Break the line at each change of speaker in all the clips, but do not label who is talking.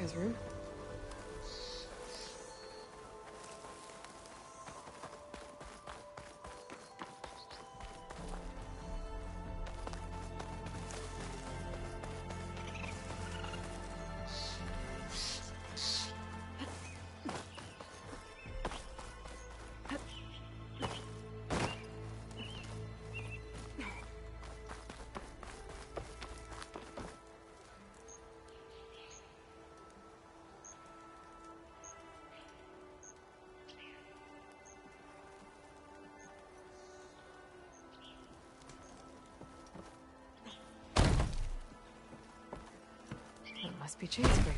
Jessica's room? That must be Chainscrape.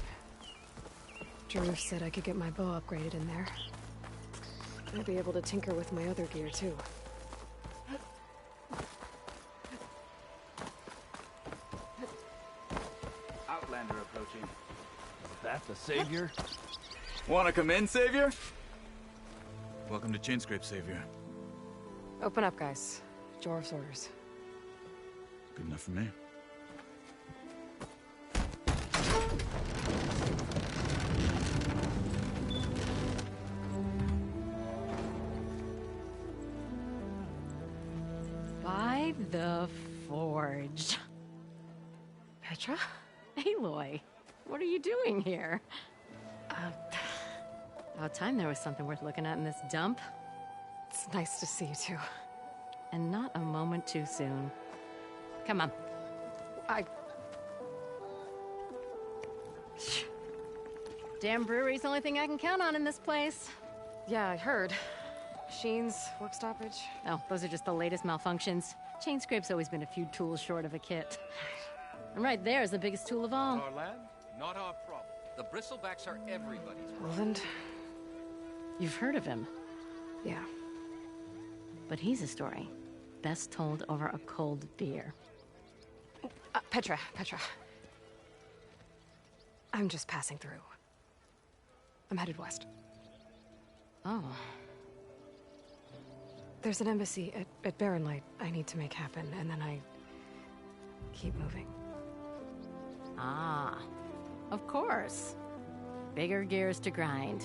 Drew said I could get my bow upgraded in there. I'd be able to tinker with my other gear, too.
Outlander approaching. Is that the Savior?
Wanna come in, Savior? Welcome to Chainscrape, Savior.
Open up, guys. Jorv's orders.
Good enough for me.
By the Forge.
Petra?
Aloy, what are you doing here? About time there was something worth looking at in this dump.
It's nice to see you, too.
And not a moment too soon. Come on. Damn brewery's the only thing I can count on in this place.
Yeah, I heard. Machines, work stoppage.
Oh, those are just the latest malfunctions. Chainscrape's always been a few tools short of a kit. And right there is the biggest tool of all.
Our land, not our problem. The bristlebacks are everybody's problem.
Roland?
You've heard of him,
Yeah.
but he's a story best told over a cold beer.
Petra. I'm just passing through. I'm headed west.
Oh,
There's an embassy at Barren Light I need to make happen, and then I keep moving.
ah, of course. Bigger gears to grind.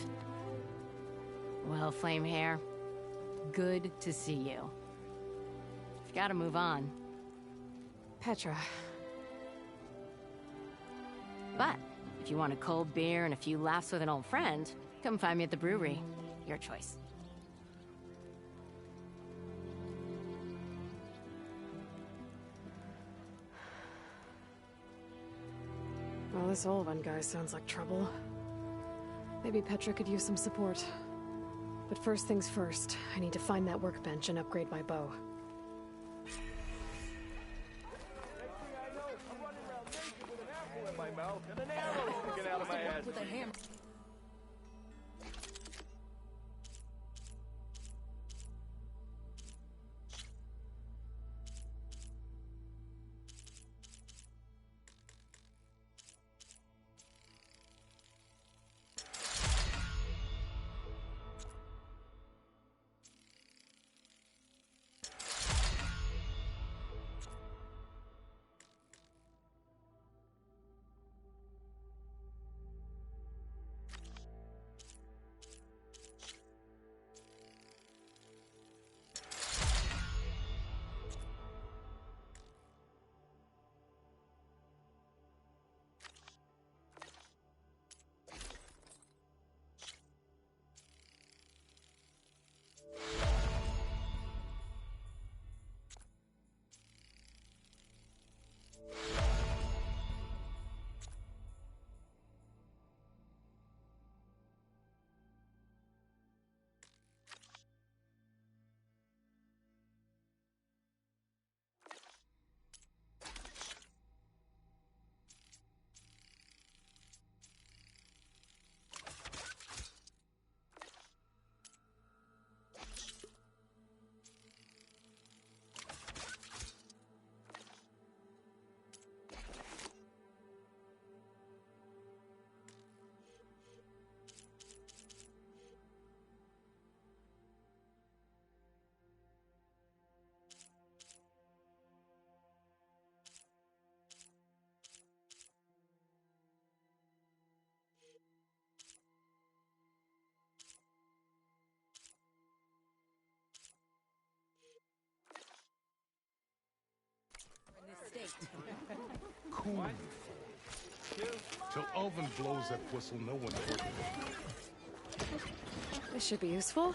Well, Flamehair, good to see you. You've got to move on.
Petra.
But if you want a cold beer and a few laughs with an old friend, come find me at the brewery. Your choice.
Well, this Olvan guy sounds like trouble. Maybe Petra could use some support. But first things first, I need to find that workbench and upgrade my bow.
cool. Till Alvin blows that whistle, no one's working.
This should be useful.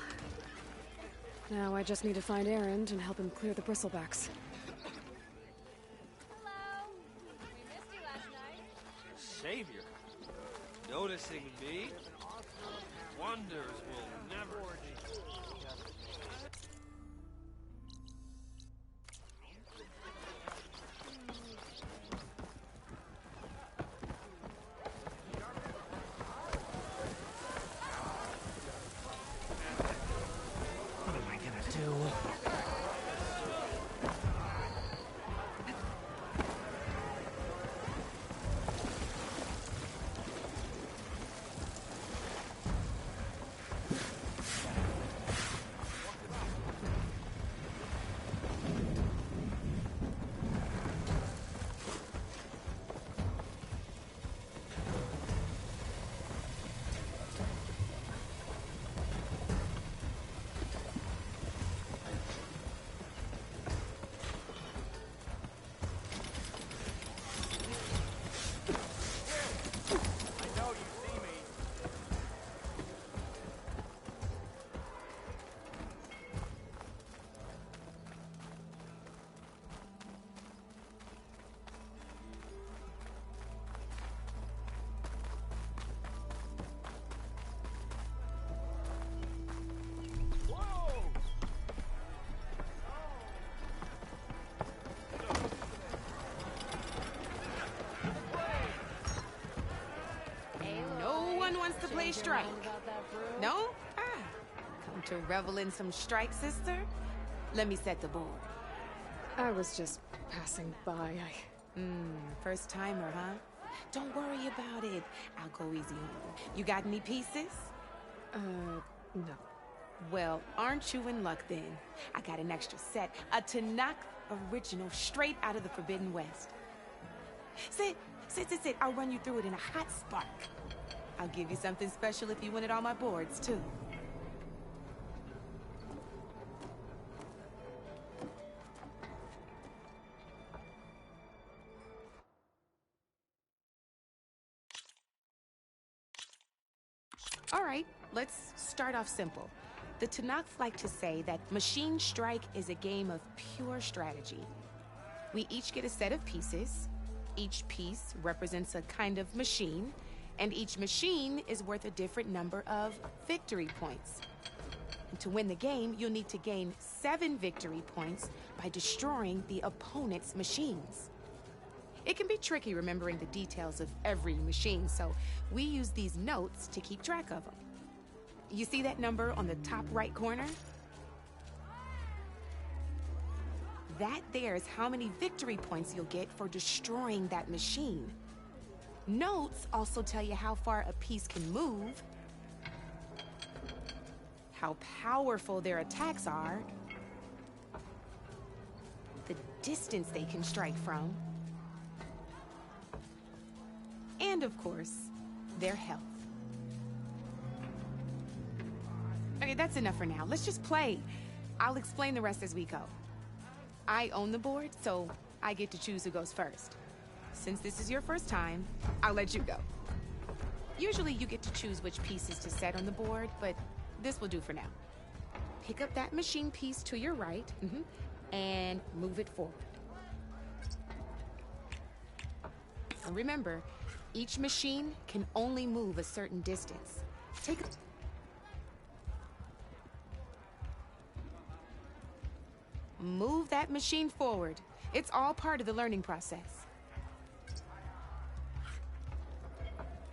Now I just need to find Erend and help him clear the bristlebacks.
Hello. We missed you last night.
Savior? Noticing me? Wonders will never...
What am I gonna do?
Wants to play strike. No? Ah. Come to revel in some strike, sister? Let me set the board.
I was just passing by.
First timer, huh? Don't worry about it. I'll go easy on you. You got any pieces?
No.
Well, aren't you in luck then? I got an extra set. A Tanakh original straight out of the Forbidden West. Sit. I'll run you through it in a hot spark. I'll give you something special if you win at all my boards, too. All right, let's start off simple. The Tanakh like to say that Machine Strike is a game of pure strategy. We each get a set of pieces. Each piece represents a kind of machine, and each machine is worth a different number of victory points. And to win the game, you'll need to gain 7 victory points by destroying the opponent's machines. It can be tricky remembering the details of every machine, so we use these notes to keep track of them. You see that number on the top right corner? That there is how many victory points you'll get for destroying that machine. Notes also tell you how far a piece can move, how powerful their attacks are, the distance they can strike from, and of course, their health. Okay, that's enough for now. Let's just play. I'll explain the rest as we go. I own the board, so I get to choose who goes first. Since this is your first time, I'll let you go. Usually you get to choose which pieces to set on the board, but this will do for now. Pick up that machine piece to your right, and move it forward. And remember, each machine can only move a certain distance. Move that machine forward. It's all part of the learning process.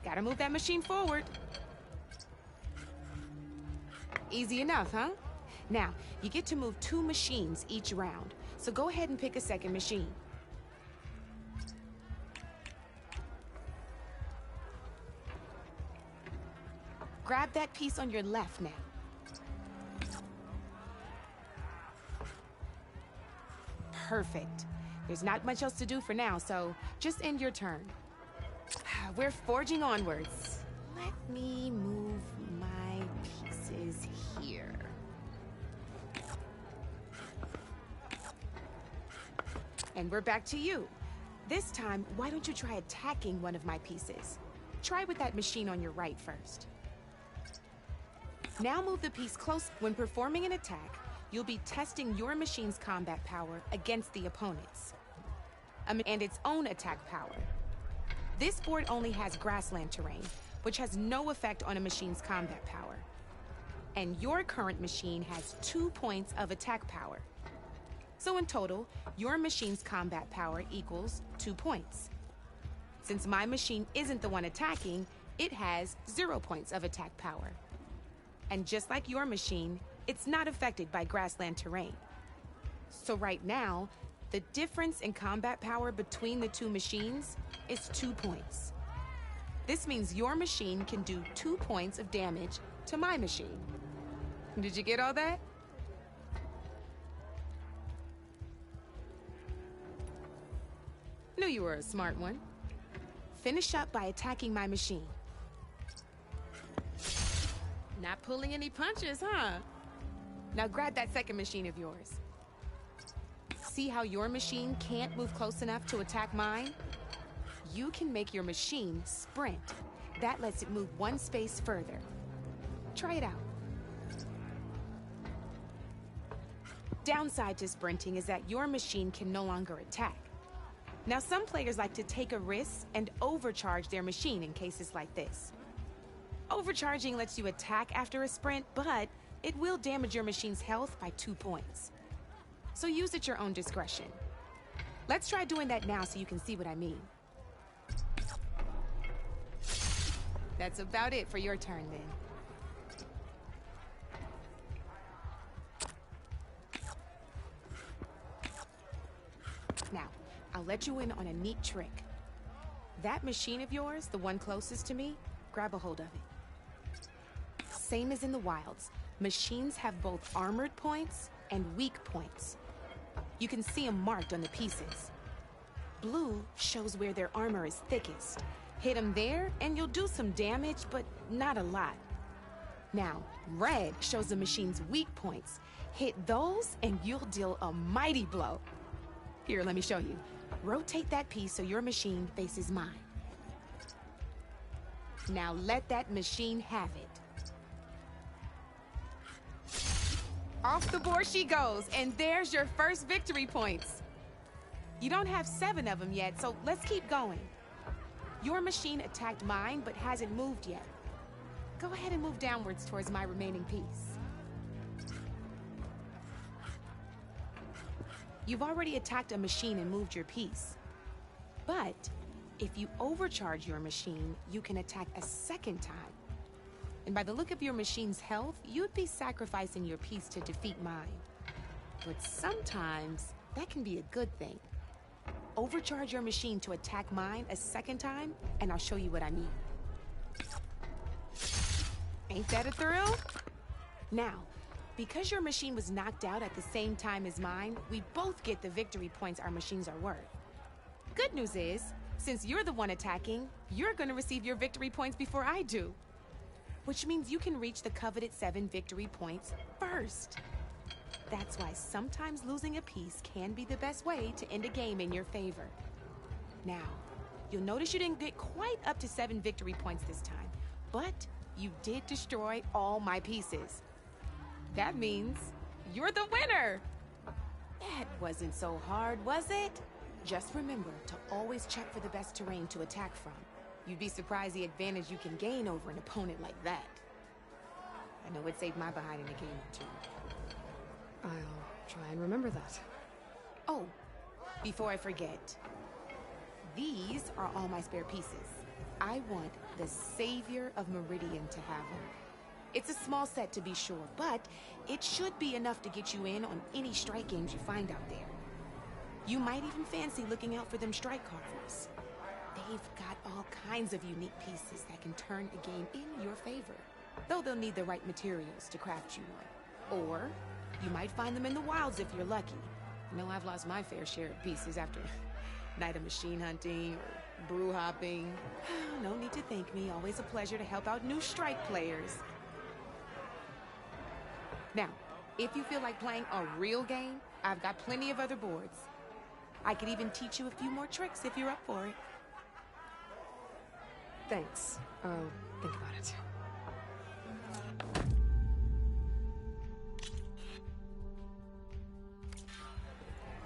Gotta move that machine forward. Easy enough, huh? Now, you get to move 2 machines each round, so go ahead and pick a second machine. Grab that piece on your left now. Perfect. There's not much else to do for now, so just end your turn. We're forging onwards. Let me move my pieces here. And we're back to you. This time, why don't you try attacking one of my pieces? Try with that machine on your right first. Now move the piece close. When performing an attack, you'll be testing your machine's combat power against the opponent's. And its own attack power. This board only has grassland terrain, which has no effect on a machine's combat power. And your current machine has 2 points of attack power. So in total, your machine's combat power equals 2 points. Since my machine isn't the one attacking, it has 0 points of attack power. And just like your machine, it's not affected by grassland terrain. So right now, the difference in combat power between the two machines is 2 points. This means your machine can do 2 points of damage to my machine. Did you get all that? Knew you were a smart one. Finish up by attacking my machine. Not pulling any punches, huh? Now grab that second machine of yours. See how your machine can't move close enough to attack mine? You can make your machine sprint. That lets it move 1 space further. Try it out. Downside to sprinting is that your machine can no longer attack. Now, some players like to take a risk and overcharge their machine in cases like this. Overcharging lets you attack after a sprint, but it will damage your machine's health by 2 points. So use at your own discretion. Let's try doing that now so you can see what I mean. That's about it for your turn, then. Now, I'll let you in on a neat trick. That machine of yours, the one closest to me, grab a hold of it. Same as in the wilds, machines have both armored points and weak points. You can see them marked on the pieces. Blue shows where their armor is thickest. Hit them there, and you'll do some damage, but not a lot. Now, red shows the machine's weak points. Hit those, and you'll deal a mighty blow. Here, let me show you. Rotate that piece so your machine faces mine. Now let that machine have it. Off the board she goes, and there's your first victory points. You don't have 7 of them yet, so let's keep going. Your machine attacked mine, but hasn't moved yet. Go ahead and move downwards towards my remaining piece. You've already attacked a machine and moved your piece. But if you overcharge your machine, you can attack a second time. And by the look of your machine's health, you'd be sacrificing your piece to defeat mine. But sometimes, that can be a good thing. Overcharge your machine to attack mine a second time, and I'll show you what I mean. Ain't that a thrill? Now, because your machine was knocked out at the same time as mine, we both get the victory points our machines are worth. Good news is, since you're the one attacking, you're gonna receive your victory points before I do. Which means you can reach the coveted 7 victory points first. That's why sometimes losing a piece can be the best way to end a game in your favor. Now, you'll notice you didn't get quite up to 7 victory points this time, but you did destroy all my pieces. That means you're the winner! That wasn't so hard, was it? Just remember to always check for the best terrain to attack from. You'd be surprised the advantage you can gain over an opponent like that. I know it saved my behind in a game or two.
I'll try and remember that.
Oh, before I forget, these are all my spare pieces. I want the Savior of Meridian to have them. It's a small set to be sure, but it should be enough to get you in on any strike games you find out there. You might even fancy looking out for them strike cards. They've got all kinds of unique pieces that can turn a game in your favor, though they'll need the right materials to craft you one. Or you might find them in the wilds if you're lucky. I know I've lost my fair share of pieces after night of machine hunting or brew hopping. No need to thank me. Always a pleasure to help out new strike players. Now, if you feel like playing a real game, I've got plenty of other boards. I could even teach you a few more tricks if you're up for it.
Thanks. I'll think about it.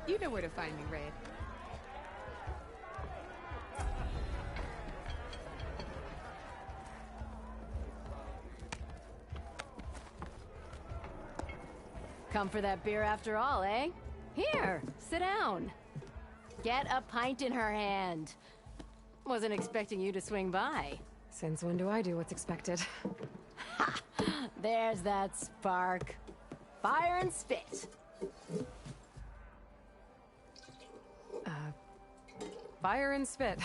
You know where to find me, Red.
Come for that beer after all, eh? Here, sit down. Get a pint in her hand. Wasn't expecting you to swing by.
Since when do I do what's expected?
Ha! There's that spark. Fire and spit.
Fire and spit.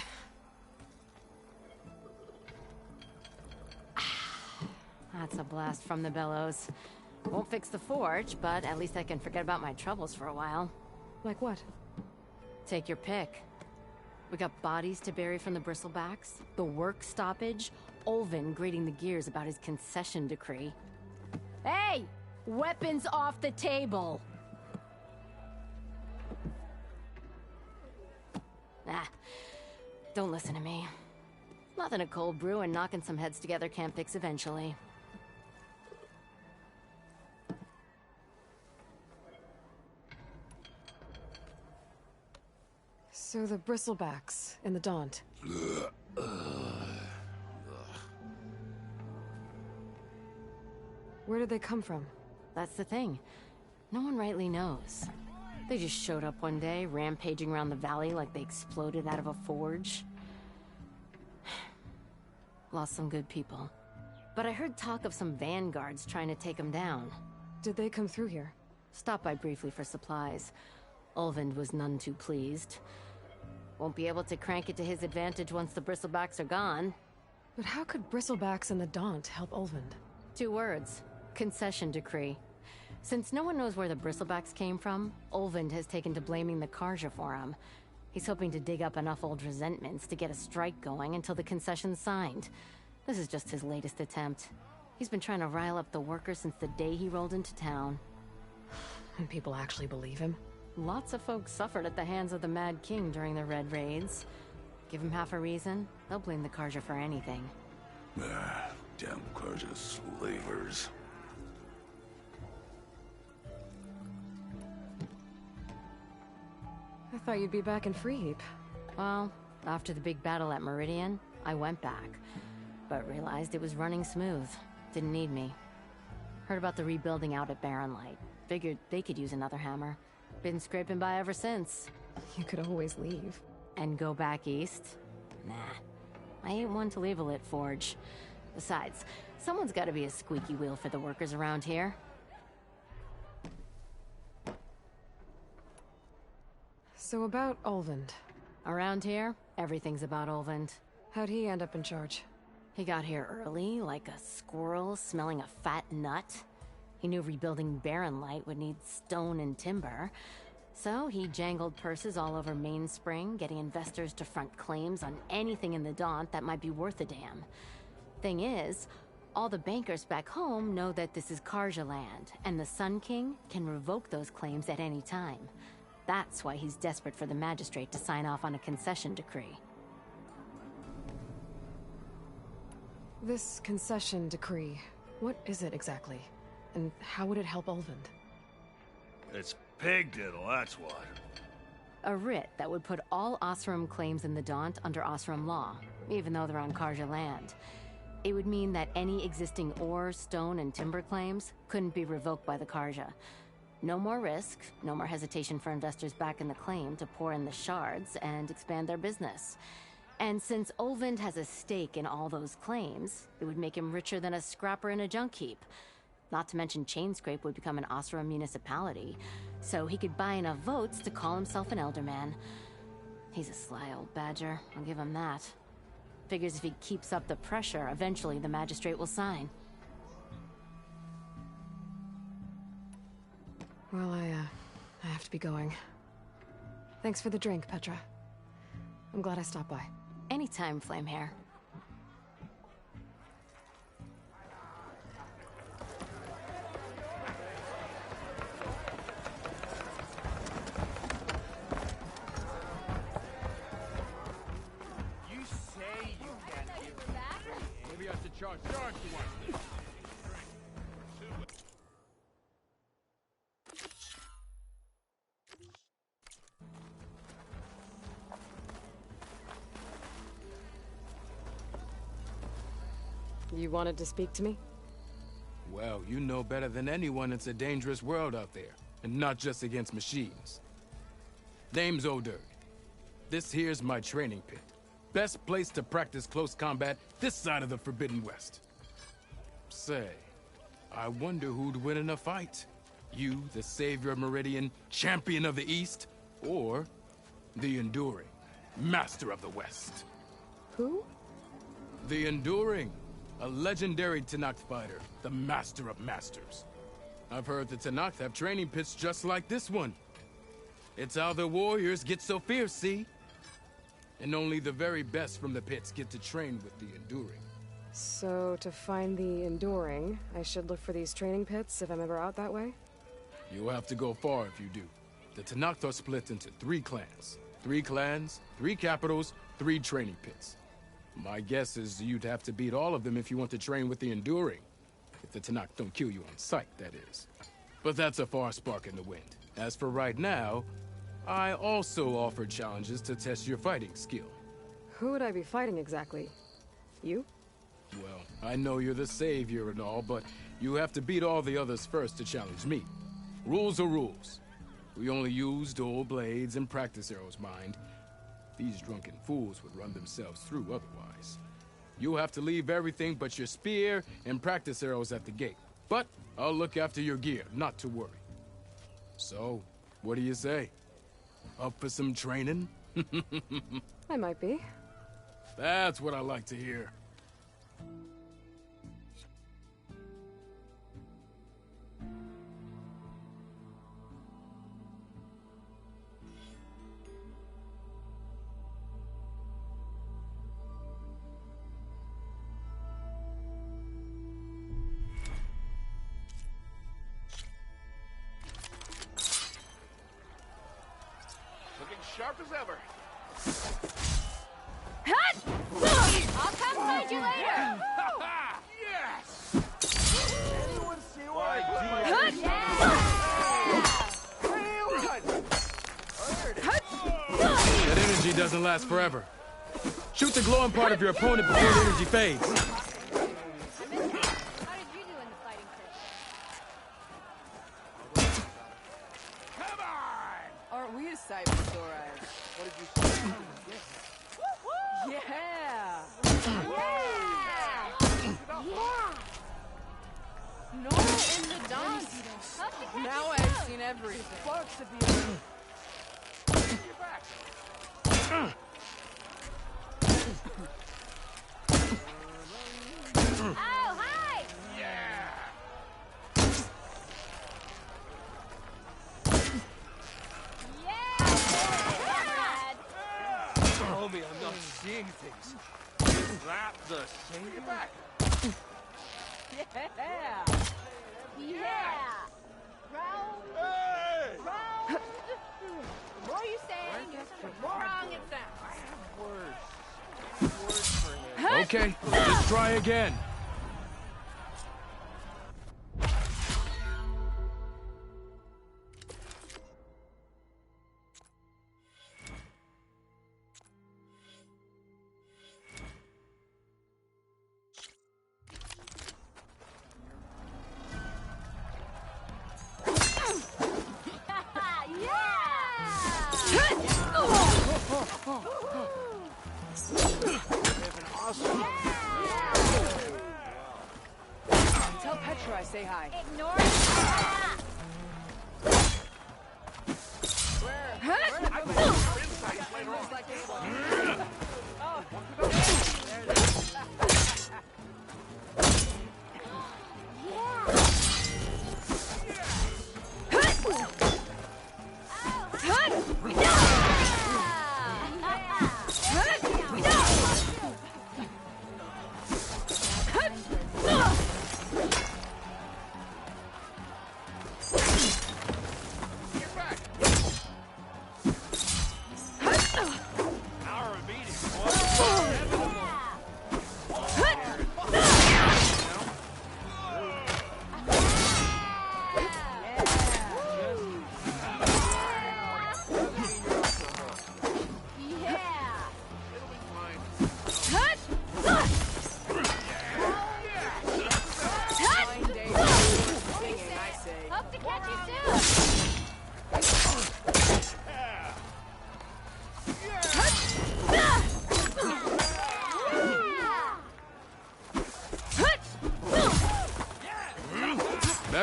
That's a blast from the bellows. Won't fix the forge, but at least I can forget about my troubles for a while.
Like what?
Take your pick. We got bodies to bury from the bristlebacks, the work stoppage, Olvin grating the gears about his concession decree. Hey! Weapons off the table! Ah, don't listen to me. Nothing a cold brew and knocking some heads together can't fix eventually.
So the bristlebacks in the Daunt. Where did they come from?
That's the thing. No one rightly knows. They just showed up one day, rampaging around the valley like they exploded out of a forge. Lost some good people. But I heard talk of some vanguards trying to take them down.
Did they come through here?
Stopped by briefly for supplies. Ulvund was none too pleased. Won't be able to crank it to his advantage once the bristlebacks are gone.
But how could bristlebacks and the Daunt help Ulvund?
2 words. Concession decree. Since no one knows where the bristlebacks came from, Ulvund has taken to blaming the Karja for him. He's hoping to dig up enough old resentments to get a strike going until the concession's signed. This is just his latest attempt. He's been trying to rile up the workers since the day he rolled into town.
And people actually believe him?
Lots of folks suffered at the hands of the Mad King during the Red Raids. Give him half a reason, they'll blame the Karja for anything.
Damn Karja slavers.
I thought you'd be back in Freeheap.
Well, after the big battle at Meridian, I went back. But realized it was running smooth. Didn't need me. Heard about the rebuilding out at Barren Light. Figured they could use another hammer. Been scraping by ever since.
You could always leave.
And go back east? Nah. I ain't one to leave a lit forge. Besides, someone's gotta be a squeaky wheel for the workers around here.
So about Ulvund.
Around here, everything's about Ulvund.
How'd he end up in charge?
He got here early, like a squirrel smelling a fat nut. He knew rebuilding Barren Light would need stone and timber. So he jangled purses all over Mainspring, getting investors to front claims on anything in the Daunt that might be worth a damn. Thing is, all the bankers back home know that this is Karja land, and the Sun King can revoke those claims at any time. That's why he's desperate for the magistrate to sign off on a concession decree.
This concession decree, what is it exactly? And how would it help Ulvund?
It's pig diddle, that's what.
A writ that would put all Osram claims in the Daunt under Osram law, even though they're on Karja land. It would mean that any existing ore, stone, and timber claims couldn't be revoked by the Karja. No more risk, no more hesitation for investors back in the claim to pour in the shards and expand their business. And since Ulvund has a stake in all those claims, it would make him richer than a scrapper in a junk heap. Not to mention Chainscrape would become an Osram municipality, so he could buy enough votes to call himself an Elderman. He's a sly old badger, I'll give him that. Figures if he keeps up the pressure, eventually the magistrate will sign.
Well, I have to be going. Thanks for the drink, Petra. I'm glad I stopped by.
Anytime, Flamehair.
Charge you one.
You wanted to speak to me?
Well, you know better than anyone it's a dangerous world out there, and not just against machines. Name's O'Dirk. This here's my training pit. Best place to practice close combat this side of the Forbidden West. Say, I wonder who'd win in a fight. You, the savior of Meridian, champion of the East, or the Enduring, master of the West.
Who?
The Enduring, a legendary Tenakth fighter, the master of masters. I've heard the Tenakth have training pits just like this one. It's how the warriors get so fierce, see? And only the very best from the pits get to train with the Enduring.
So, to find the Enduring, I should look for these training pits if I'm ever out that way?
You'll have to go far if you do. The Tenakth are split into 3 clans. 3 clans, 3 capitals, 3 training pits. My guess is you'd have to beat all of them if you want to train with the Enduring. If the Tenakth don't kill you on sight, that is. But that's a far spark in the wind. As for right now, I also offer challenges to test your fighting skill.
Who would I be fighting exactly? You?
Well, I know you're the savior and all, but you have to beat all the others first to challenge me. Rules are rules. We only use dual blades and practice arrows, mind. These drunken fools would run themselves through otherwise. You'll have to leave everything but your spear and practice arrows at the gate. But I'll look after your gear, not to worry. So, what do you say? Up for some training?
I might be.
That's what I like to hear.
Sharp as ever.
I'll come find you later.
Yes.
Anyone see why I put my
That energy doesn't last forever. Shoot the glowing part of your opponent before the energy fades.
How did you do in the fighting pit?
Come on.
Aren't we a sight for sore eyes?
What did you say?
Yeah!
Yeah!
Nora in the dance. Now I've seen everything.
Fuck's at the end.
You're back.
Oh, hi!
Yeah.
Yeah!
Tell me I'm not seeing things. Is that the same? You're back.
Yeah!
Yeah! Round,
Hey!
round. The more you say, the more wrong it sounds.
Words for him.
Okay, just try again.
Tell Petra I say hi.
Ignore it.
Our meeting was inevitable.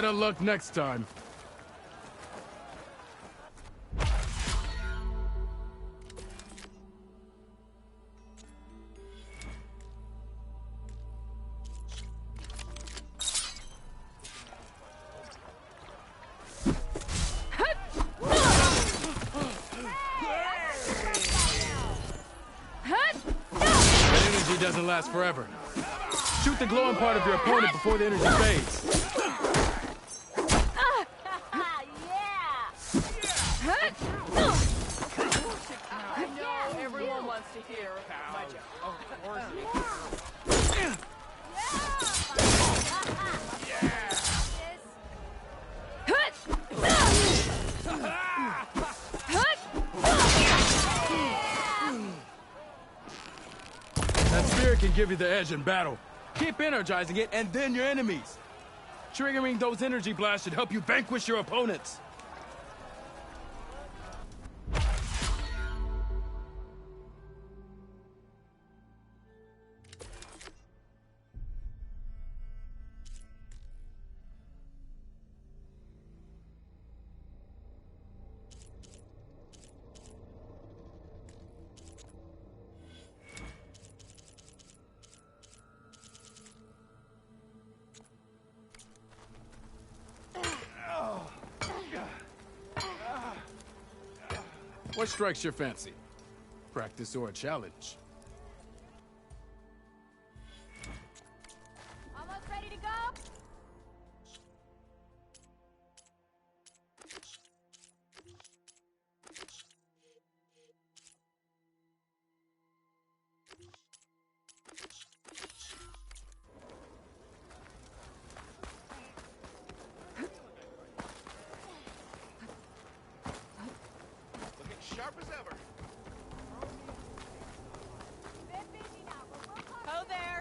Better luck next time. Doesn't last forever. Shoot the glowing part of your opponent before the energy fades.
I know everyone wants to hear my joke. Of course.
That spirit can give you the edge in battle. Keep energizing it, and then your enemies. Triggering those energy blasts should help you vanquish your opponents. What strikes your fancy? Practice or a challenge?
Almost ready to go?
Sharp as ever.
Ho there.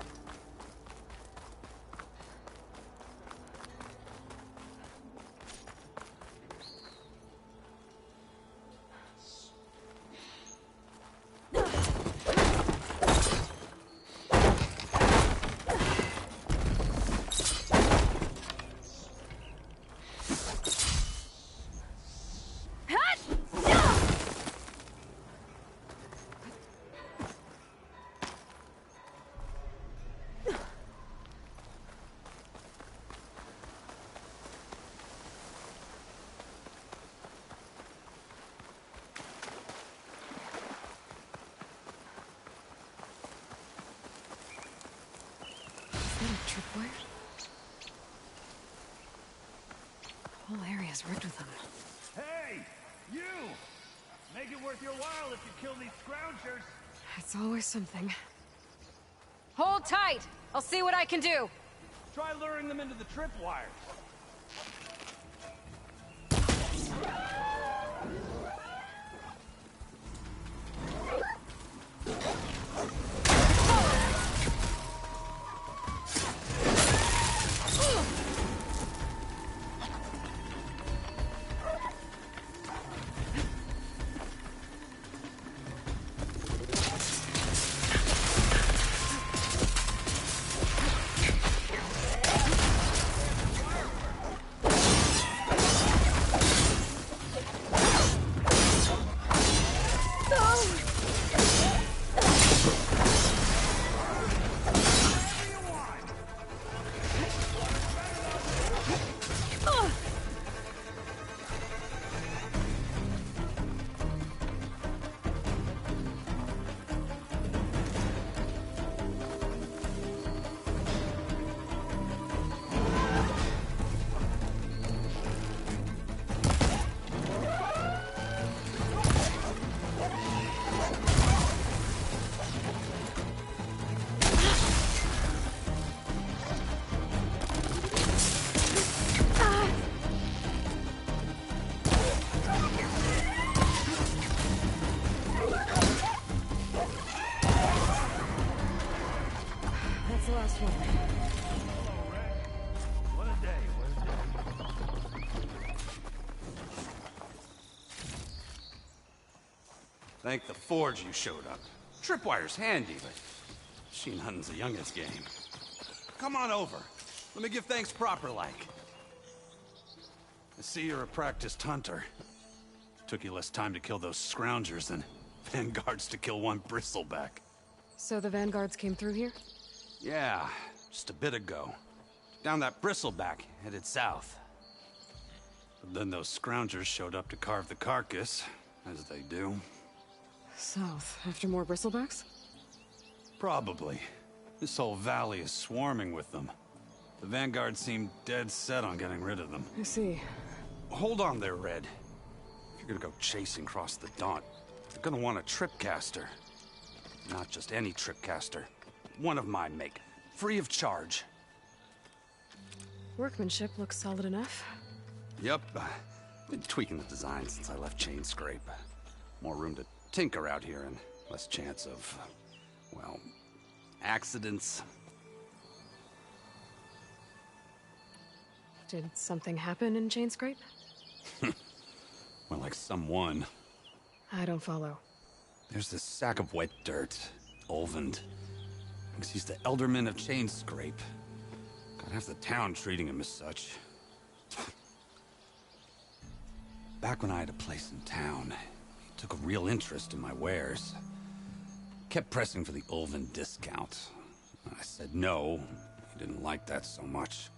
Tripwire? The whole area's rigged with them.
Hey! You! Make it worth your while if you kill these scroungers.
It's always something.
Hold tight. I'll see what I can do.
Try luring them into the tripwires.
Thank the Forge you showed up. Tripwire's handy, but machine hunting's the youngest game. Come on over. Let me give thanks proper like. I see you're a practiced hunter. Took you less time to kill those scroungers than Vanguards to kill one bristleback.
So the Vanguards came through here?
Yeah, just a bit ago. Down that bristleback, headed south. But then those scroungers showed up to carve the carcass, as they do.
South, after more bristlebacks?
Probably. This whole valley is swarming with them. The Vanguard seemed dead set on getting rid of them.
I see.
Hold on there, Red. If you're gonna go chasing across the Daunt, you're gonna want a tripcaster. Not just any tripcaster. One of my make. Free of charge.
Workmanship looks solid enough.
Yep. Been tweaking the design since I left Chain Scrape. More room to tinker out here and less chance of, well, accidents.
Did something happen in Chain Scrape?
Well, like someone.
I don't follow.
There's this sack of wet dirt, Olvend. Thinks he's the Elderman of Chain Scrape. Got half the town treating him as such. Back when I had a place in town, he took a real interest in my wares. Kept pressing for the Olvend discount. I said no. He didn't like that so much.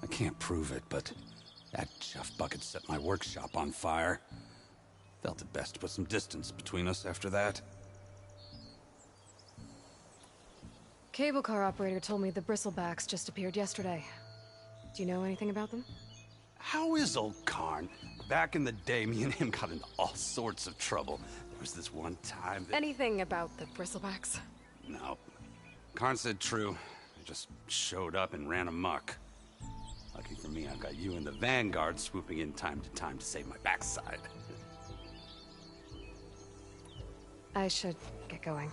I can't prove it, but that chuff bucket set my workshop on fire. Felt it best to put some distance between us after that.
Cable car operator told me the bristlebacks just appeared yesterday. Do you know anything about them?
How is old Karn? Back in the day, me and him got into all sorts of trouble. There was this one time that...
Anything about the bristlebacks?
No. Karn said true. I just showed up and ran amok. Lucky for me, I've got you and the Vanguard swooping in time to save my backside.
I should get going.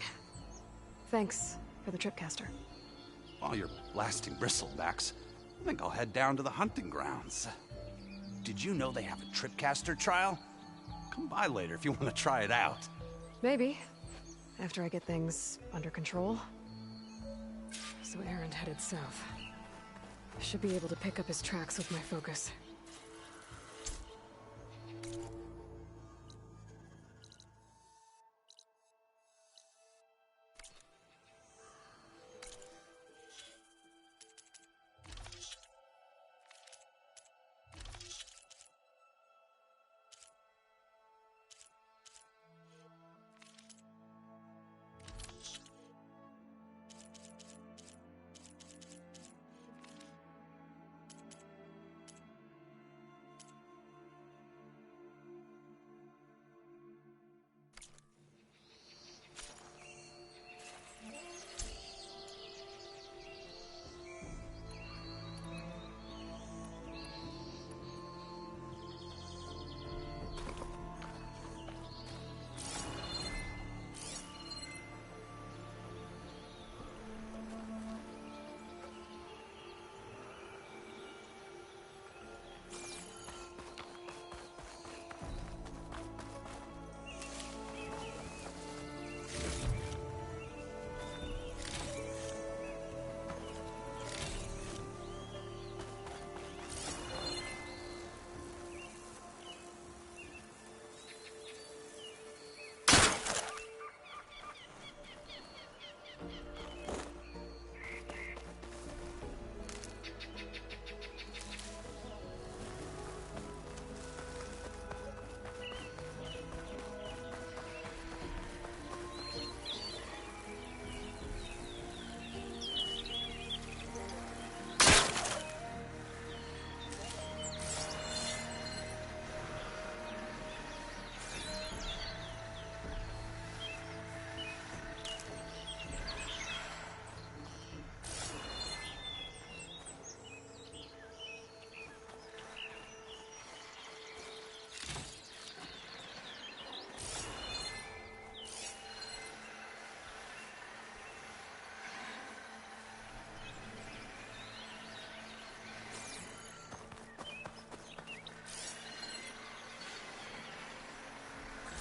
Thanks for the tripcaster.
While you're blasting bristlebacks, I think I'll head down to the hunting grounds. Did you know they have a tripcaster trial? Come by later if you want to try it out.
Maybe. After I get things under control. So Erend headed south. I should be able to pick up his tracks with my focus.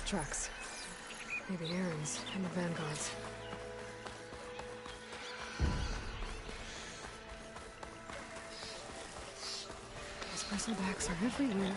Tracks. Maybe Erend's and the Vanguard's. Those Bristlebacks are everywhere.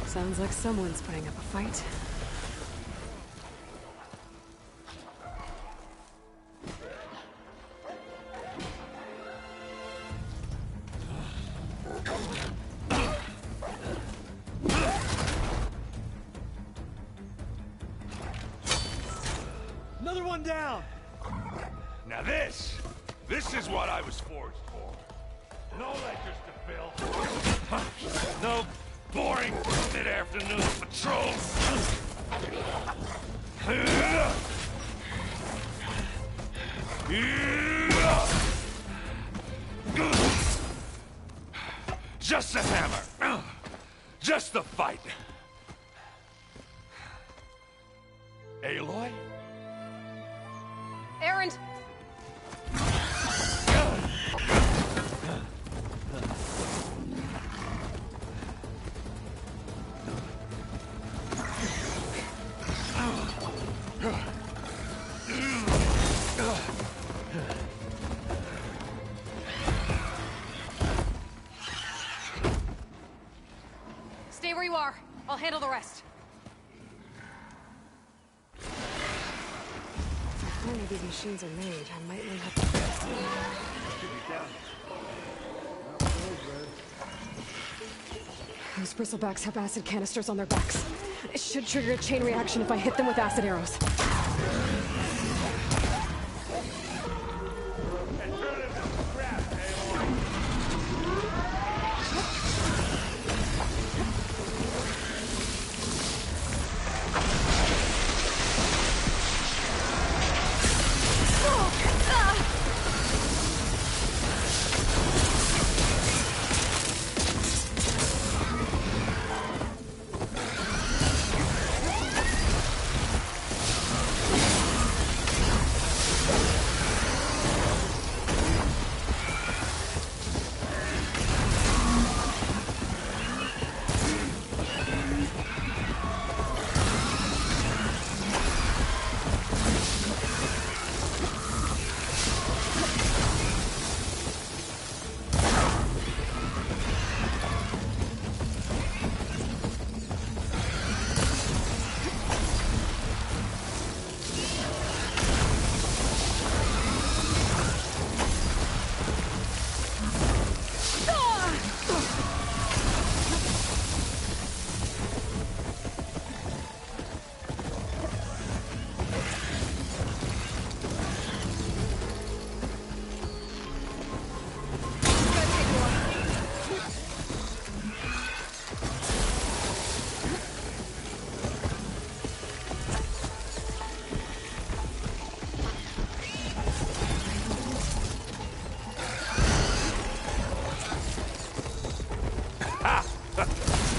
Sounds like someone's putting up a fight.
Another one down!
Now this is what I was forged for. No ledgers to fill. No boring mid-afternoon patrols. Just the hammer. Just the fight. Aloy?
Erend!
Stay where you are. I'll handle the rest.
If only these machines are made, I might learn how to fix them. Those bristlebacks have acid canisters on their backs. It should trigger a chain reaction if I hit them with acid arrows.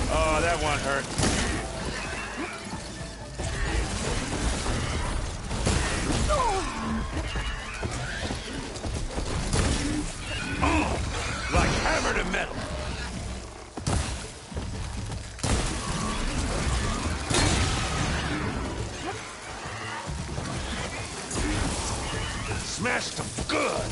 Oh, that one hurt. Oh! smashed them good.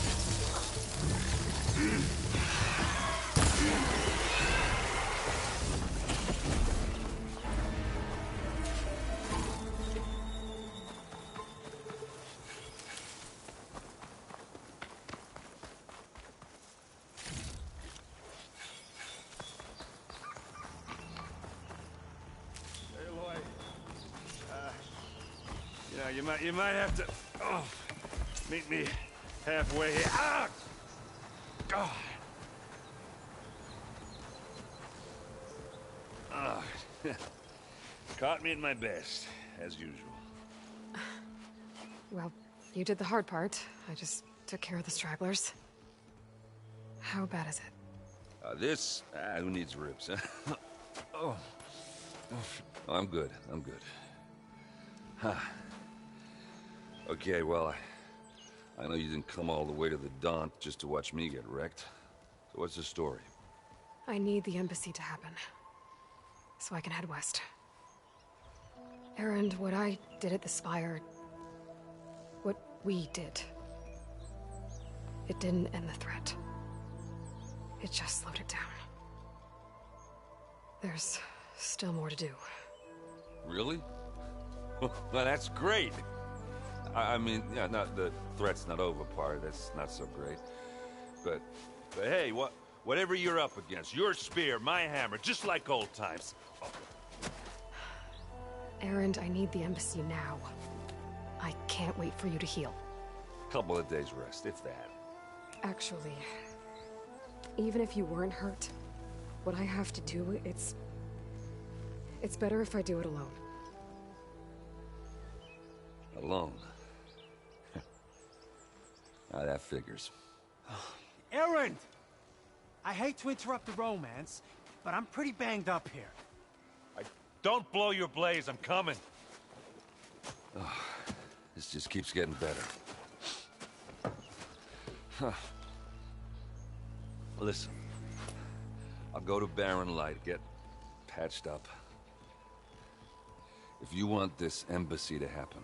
You might have to meet me halfway here. Ah! God. Caught me at my best, as usual.
Well, you did the hard part. I just took care of the stragglers. How bad is it?
Who needs ribs, huh? Oh, I'm good. I'm good. Huh. Okay, well, I know you didn't come all the way to the Daunt just to watch me get wrecked. So what's the story?
I need the embassy to happen, so I can head west. Erend, what I did at the Spire... what we did... it didn't end the threat. It just slowed it down. There's still more to do.
Really? Well, that's great. I mean, yeah, not the threat's not over part. That's not so great. But hey, whatever you're up against, your spear, my hammer, just like old times. Oh.
Erend, I need the embassy now. I can't wait for you to heal.
Couple of days rest, if that.
Actually, even if you weren't hurt, what I have to do, it's better if I do it alone.
Alone? Now that figures.
Erend! I hate to interrupt the romance, but I'm pretty banged up here.
Don't blow your blaze, I'm coming. Oh, this just keeps getting better. Huh. Listen, I'll go to Barren Light, get patched up. If you want this embassy to happen,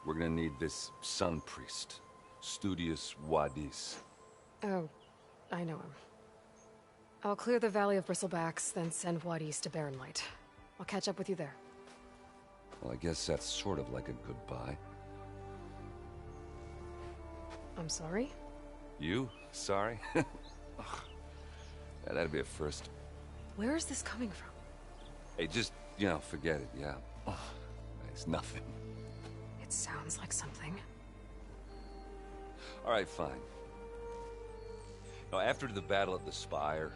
we're gonna need this Sun Priest, Studius Wadis.
Oh, I know him. I'll clear the Valley of Bristlebacks, then send Wadis to Barren Light. I'll catch up with you there.
Well, I guess that's sort of like a goodbye.
I'm sorry?
You? Sorry? Yeah, that'd be a first.
Where is this coming from?
Hey, just, forget it, yeah. Oh, it's nothing.
It sounds like something.
All right, fine. Now, after the Battle of the Spire,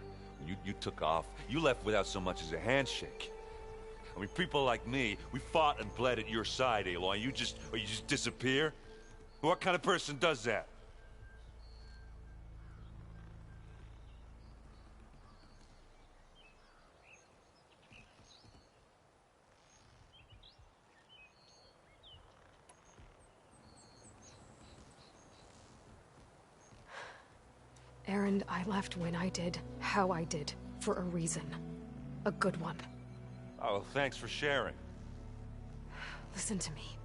you took off. You left without so much as a handshake. I mean, people like me, we fought and bled at your side, Aloy. You just disappear? What kind of person does that?
Erend, I left when I did, how I did, for a reason. A good one.
Oh, well, thanks for sharing.
Listen to me.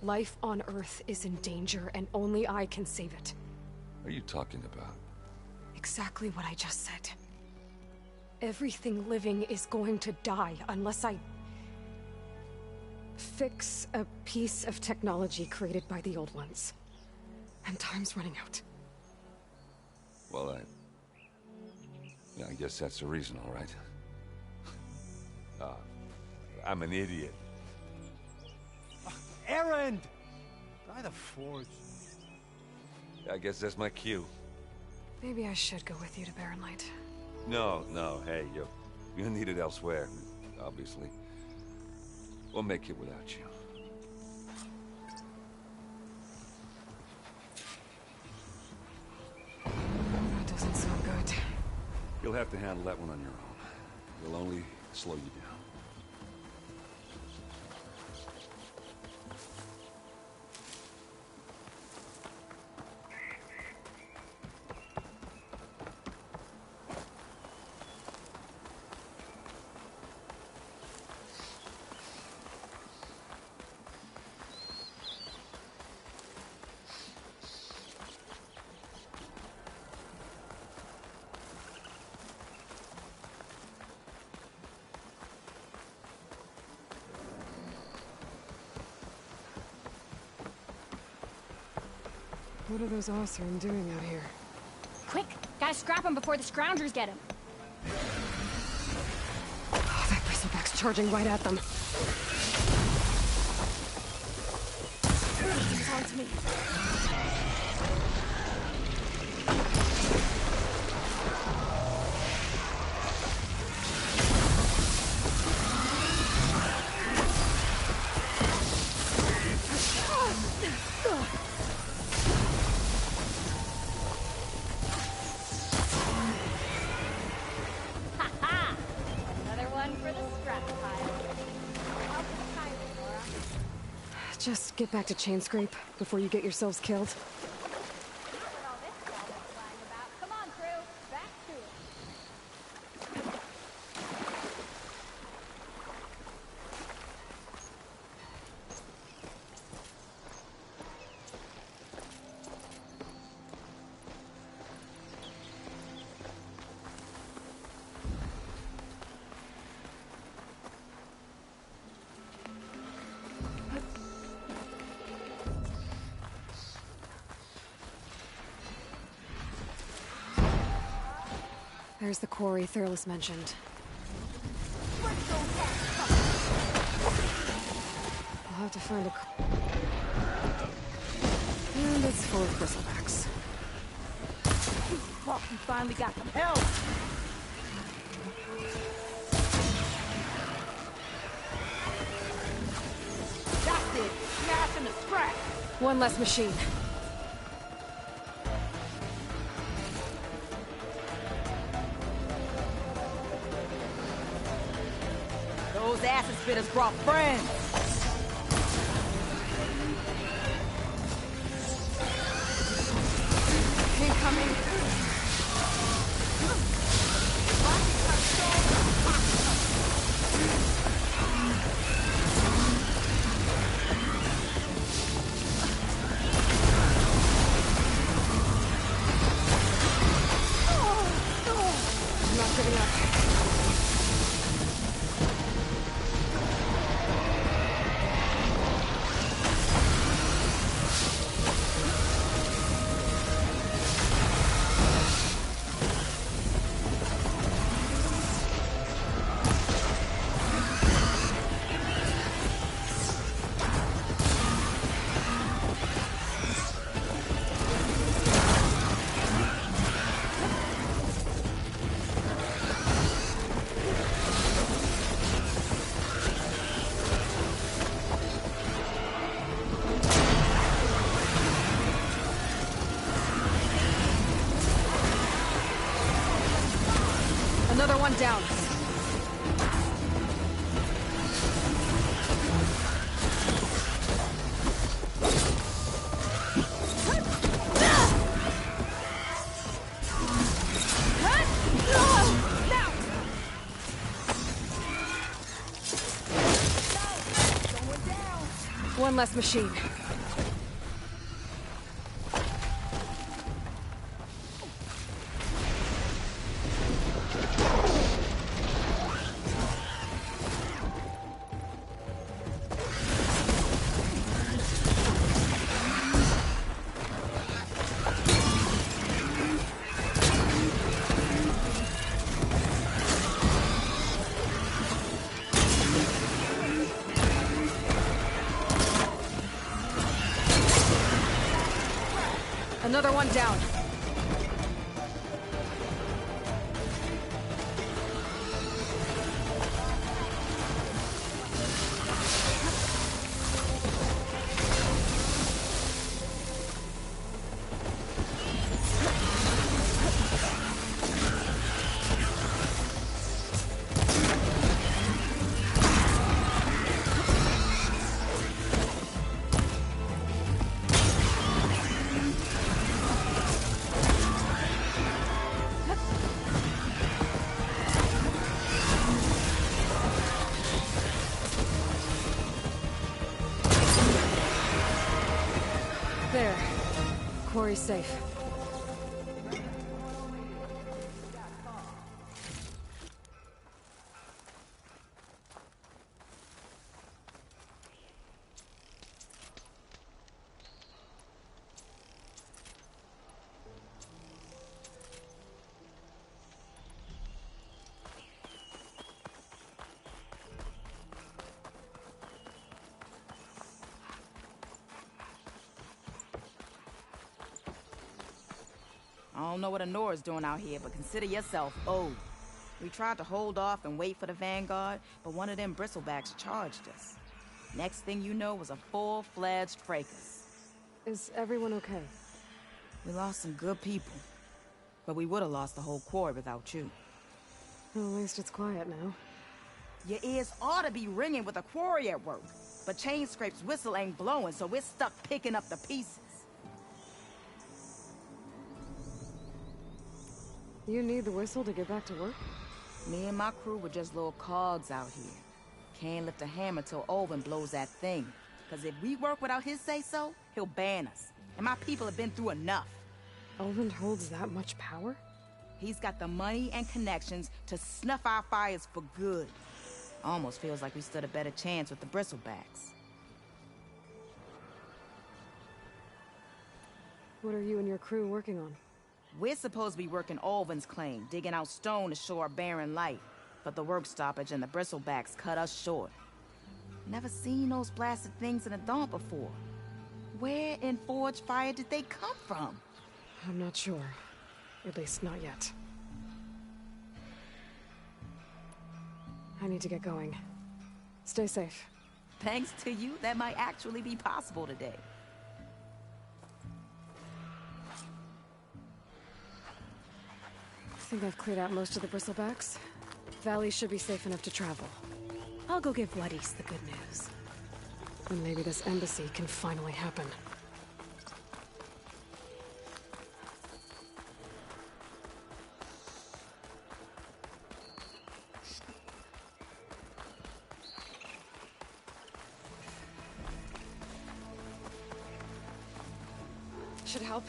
Life on Earth is in danger, and only I can save it.
What are you talking about?
Exactly what I just said. Everything living is going to die unless I... fix a piece of technology created by the Old Ones. And time's running out.
Well, I guess that's the reason, all right. I'm an idiot.
Erend! By the Forge.
I guess that's my cue.
Maybe I should go with you to Barren Light.
No, hey, you're needed elsewhere, obviously. We'll make it without you.
That doesn't sound good.
You'll have to handle that one on your own. It'll only slow you down.
What are those Oseram doing out here?
Quick! Gotta scrap him before the scroungers get him.
Oh, that bristleback's charging right at them.
It's on to me.
Just get back to Chainscrape before you get yourselves killed.
Come on, crew. Back to it.
There's the quarry Thurles mentioned. I'll have to find a... And it's full of bristlebacks.
Fuck, you finally got some help! That's it! Smash him to scratch!
One less machine.
Those acid spitters brought friends!
Incoming! I'm not giving up. Another one down. One less machine. Another one down. There. Quarry's safe.
don't know what Honora's doing out here, but consider yourself owed. We tried to hold off and wait for the Vanguard, but one of them bristlebacks charged us. Next thing you know was a full-fledged fracas.
Is everyone okay?
We lost some good people, but we would have lost the whole quarry without you.
Well, at least it's quiet now.
Your ears ought to be ringing with a quarry at work, but Chainscrape's whistle ain't blowing, so we're stuck picking up the pieces.
You need the whistle to get back to work?
Me and my crew were just little cogs out here. Can't lift a hammer till Olvin blows that thing. Cause if we work without his say-so, he'll ban us. And my people have been through enough.
Olvin holds that much power?
He's got the money and connections to snuff our fires for good. Almost feels like we stood a better chance with the bristlebacks.
What are you and your crew working on?
We're supposed to be working Olvin's claim, digging out stone to show our barren light. But the work stoppage and the bristlebacks cut us short. Never seen those blasted things in a Daunt before. Where in Forge Fire did they come from?
I'm not sure. At least not yet. I need to get going. Stay safe.
Thanks to you, that might actually be possible today.
I think I've cleared out most of the bristlebacks. Valley should be safe enough to travel. I'll go give Wadis the good news. And maybe this embassy can finally happen. Should help.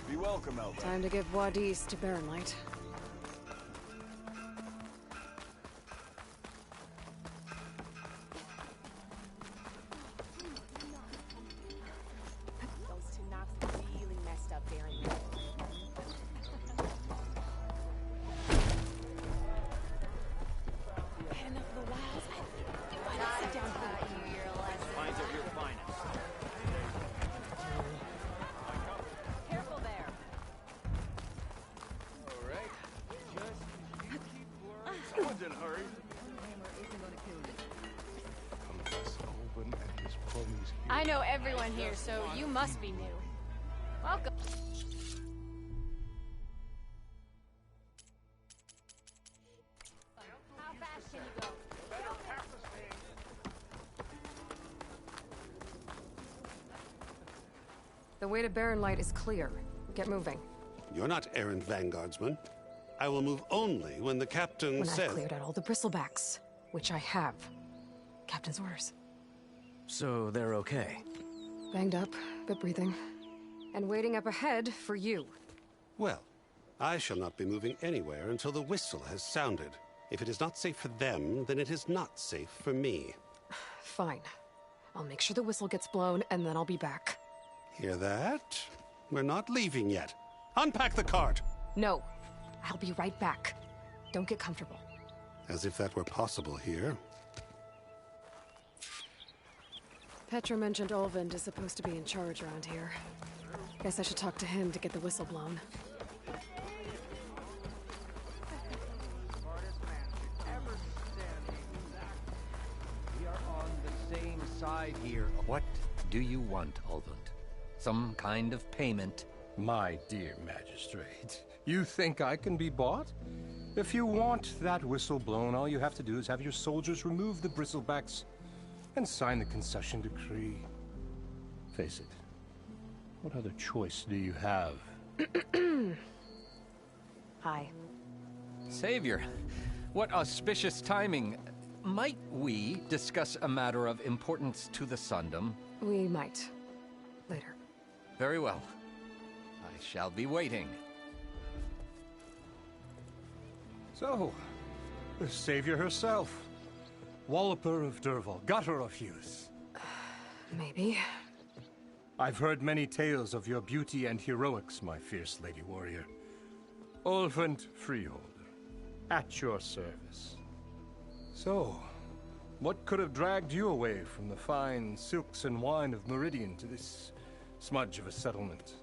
Be welcome, Elva.
Time to give Wadis to Barrenlight.
Those Tanoks really messed up Barrenlight. Had enough of the wilds. Why not sit down for
Finds of your finest.
Careful there.
All right. Just keep blurring. Someone's in a hurry.
I know everyone here, so you must be new. Welcome. How fast can you go?
The way to Barrenlight is clear. Get moving.
You're not errant vanguardsman. I will move only when the captain
When
says...
I've cleared out all the bristlebacks, which I have. Captain's orders.
So they're okay?
Banged up, but breathing. And waiting up ahead for you.
Well, I shall not be moving anywhere until the whistle has sounded. If it is not safe for them, then it is not safe for me.
Fine. I'll make sure the whistle gets blown, and then I'll be back.
Hear that? We're not leaving yet. Unpack the cart!
No. I'll be right back. Don't get comfortable.
As if that were possible here.
Petra mentioned Olvind is supposed to be in charge around here. Guess I should talk to him to get the whistle blown.
We are on the same side here. What do you want, Olvund? Some kind of payment?
My dear magistrate, you think I can be bought? If you want that whistle blown, all you have to do is have your soldiers remove the bristlebacks and sign the concession decree. Face it, what other choice do you have?
Hi.
Savior, what auspicious timing. Might we discuss a matter of importance to the Sundom?
We might. Later.
Very well. I shall be waiting.
So, The Savior herself. Walloper of Derval, Gutter of Hughes.
Maybe.
I've heard many tales of your beauty and heroics, my fierce lady warrior. Ulvund Freeholder, at your service. So, what could have dragged you away from the fine silks and wine of Meridian to this smudge of a settlement?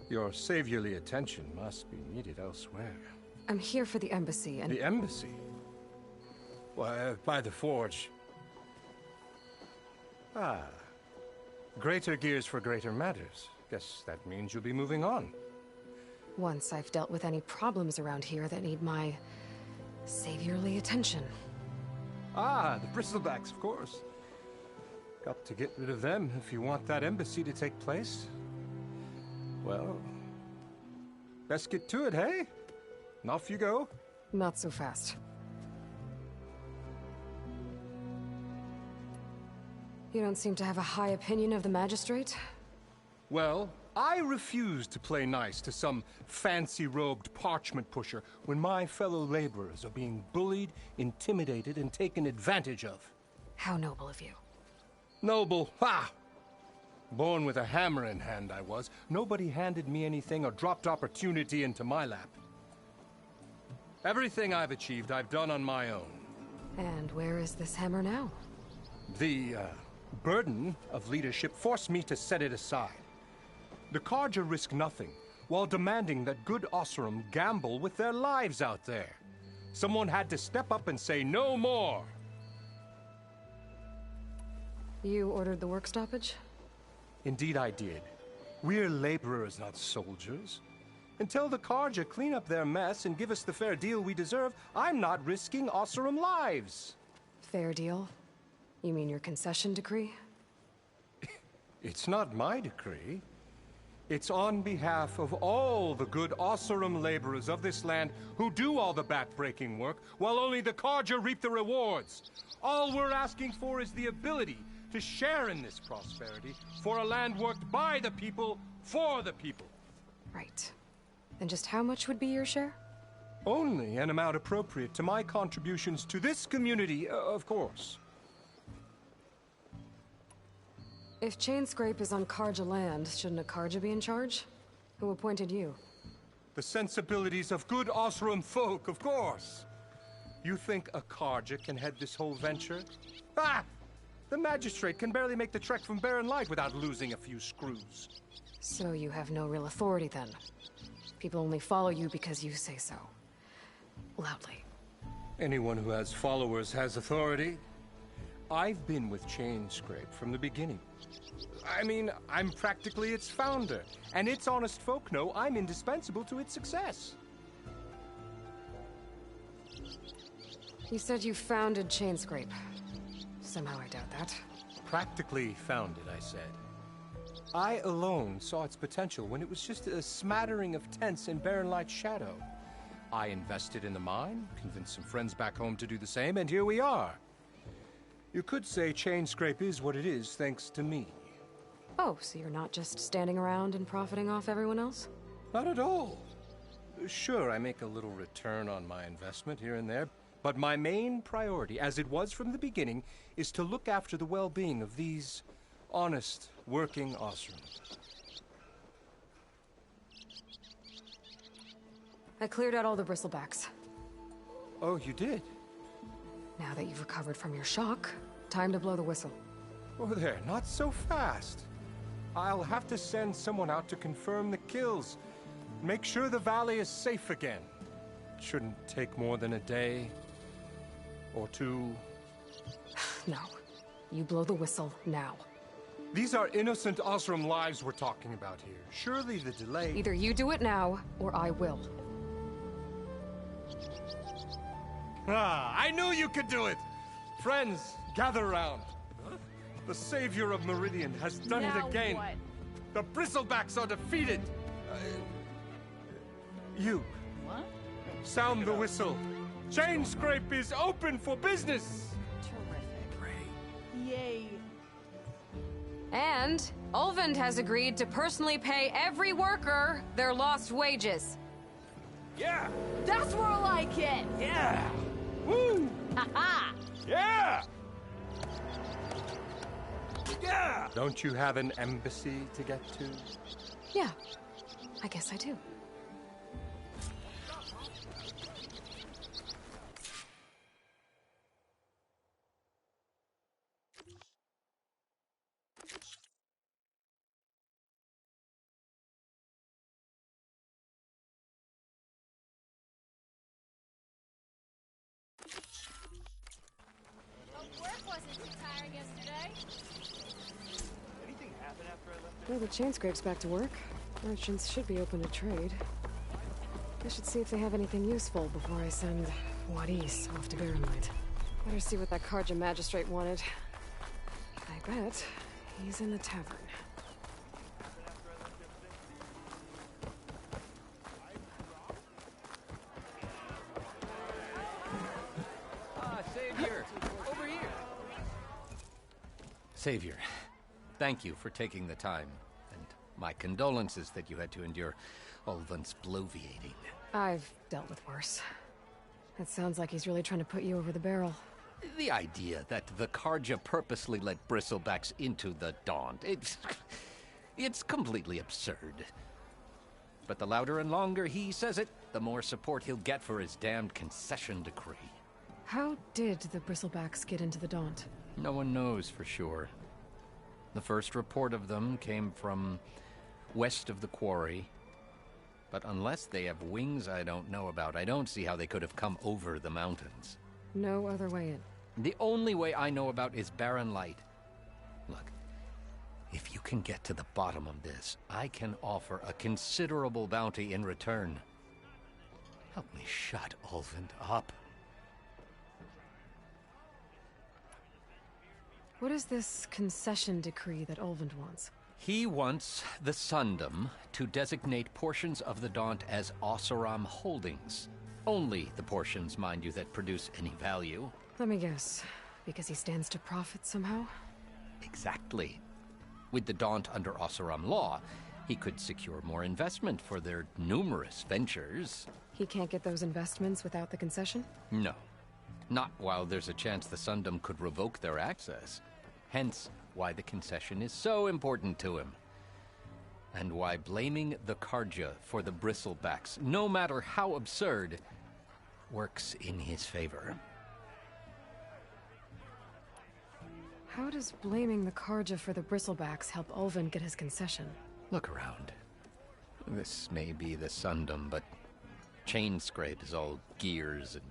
Your saviorly attention must be needed elsewhere.
I'm here for the embassy and...
The embassy? Why, by the forge. Ah. Greater gears for greater matters. Guess that means you'll be moving on.
Once I've dealt with any problems around here that need my... saviorly attention.
Ah, the Bristlebacks, of course. Got to get rid of them if you want that embassy to take place. Well, best get to it, hey? And off you go.
Not so fast. You don't seem to have a high opinion of the Magistrate?
Well, I refuse to play nice to some fancy-robed parchment pusher when my fellow laborers are being bullied, intimidated, and taken advantage of.
How noble of you.
Noble? Ha! Born with a hammer in hand, I was. Nobody handed me anything or dropped opportunity into my lap. Everything I've achieved, I've done on my own.
And where is this hammer now?
The, burden of leadership forced me to set it aside. The Carja risk nothing, while demanding that good Oseram gamble with their lives out there. Someone had to step up and say no more.
You ordered the work stoppage?
Indeed I did. We're laborers, not soldiers. Until the Carja clean up their mess and give us the fair deal we deserve, I'm not risking Oseram lives.
Fair deal? You mean your concession decree?
It's not my decree. It's on behalf of all the good Oseram laborers of this land who do all the back-breaking work, while only the Carja reap the rewards. All we're asking for is the ability to share in this prosperity for a land worked by the people, for the people.
Right. And just how much would be your share?
Only an amount appropriate to my contributions to this community, of course.
If Chainscrape is on Carja land, shouldn't a Carja be in charge? Who appointed you?
The sensibilities of good Oseram folk, of course. You think a Carja can head this whole venture? Ah! The Magistrate can barely make the trek from Barren Light without losing a few screws.
So you have no real authority then? People only follow you because you say so. Loudly.
Anyone who has followers has authority. I've been with Chainscrape from the beginning. I mean, I'm practically its founder, and its honest folk know I'm indispensable to its success.
You said you founded Chainscrape. Somehow I doubt that.
Practically founded, I said. I alone saw its potential when it was just a smattering of tents in Barren Light's shadow. I invested in the mine, convinced some friends back home to do the same, and here we are. You could say Chainscrape is what it is thanks to me.
Oh, so you're not just standing around and profiting off everyone else?
Not at all. Sure, I make a little return on my investment here and there, but my main priority, as it was from the beginning, is to look after the well-being of these honest, working Oseram.
I cleared out all the bristlebacks.
Oh, you did?
Now that you've recovered from your shock, time to blow the whistle.
Oh, there, not so fast. I'll have to send someone out to confirm the kills. Make sure the valley is safe again. Shouldn't take more than a day or two.
No. You blow the whistle now.
These are innocent Oseram lives we're talking about here. Surely the delay...
Either you do it now, or I will.
Ah, I knew you could do it! Friends, gather round. The savior of Meridian has done it again.
What?
The Bristlebacks are defeated. You.
What?
Sound the whistle. Chainscrape is open for business.
Terrific. Yay.
And Ulvund has agreed to personally pay every worker their lost wages.
Yeah.
That's more like it.
Yeah. Woo!
Ha-ha!
Yeah! Yeah!
Don't you have an embassy to get to?
Yeah, I guess I do. Well, the chain scrape's back to work. Merchants should be open to trade. I should see if they have anything useful before I send Wadis off to Barren Light. Better see what that Carja magistrate wanted. I bet he's in the tavern.
Savior! Over here! Savior, thank you for taking the time. And my condolences that you had to endure Ulvan's bloviating.
I've dealt with worse. It sounds like he's really trying to put you over the barrel.
The idea that the Carja purposely let bristlebacks into the Daunt, it's completely absurd. But the louder and longer he says it, the more support he'll get for his damned concession decree.
How did the Bristlebacks get into the Daunt?
No one knows for sure. The first report of them came from west of the quarry. But unless they have wings I don't know about, I don't see how they could have come over the mountains.
No other way in.
The only way I know about is Barren Light. Look, if you can get to the bottom of this, I can offer a considerable bounty in return. Help me shut Ulvund up.
What is this concession decree that Ulvund wants?
He wants the Sundom to designate portions of the Daunt as Oseram holdings. Only the portions, mind you, that produce any value.
Let me guess. Because he stands to profit somehow?
Exactly. With the Daunt under Oseram law, he could secure more investment for their numerous ventures.
He can't get those investments without the concession?
No. Not while there's a chance the Sundom could revoke their access. Hence, why the concession is so important to him. And why blaming the Carja for the Bristlebacks, no matter how absurd, works in his favor.
How does blaming the Carja for the Bristlebacks help Ulvund get his concession?
Look around. This may be the Sundom, but Chainscrape is all gears and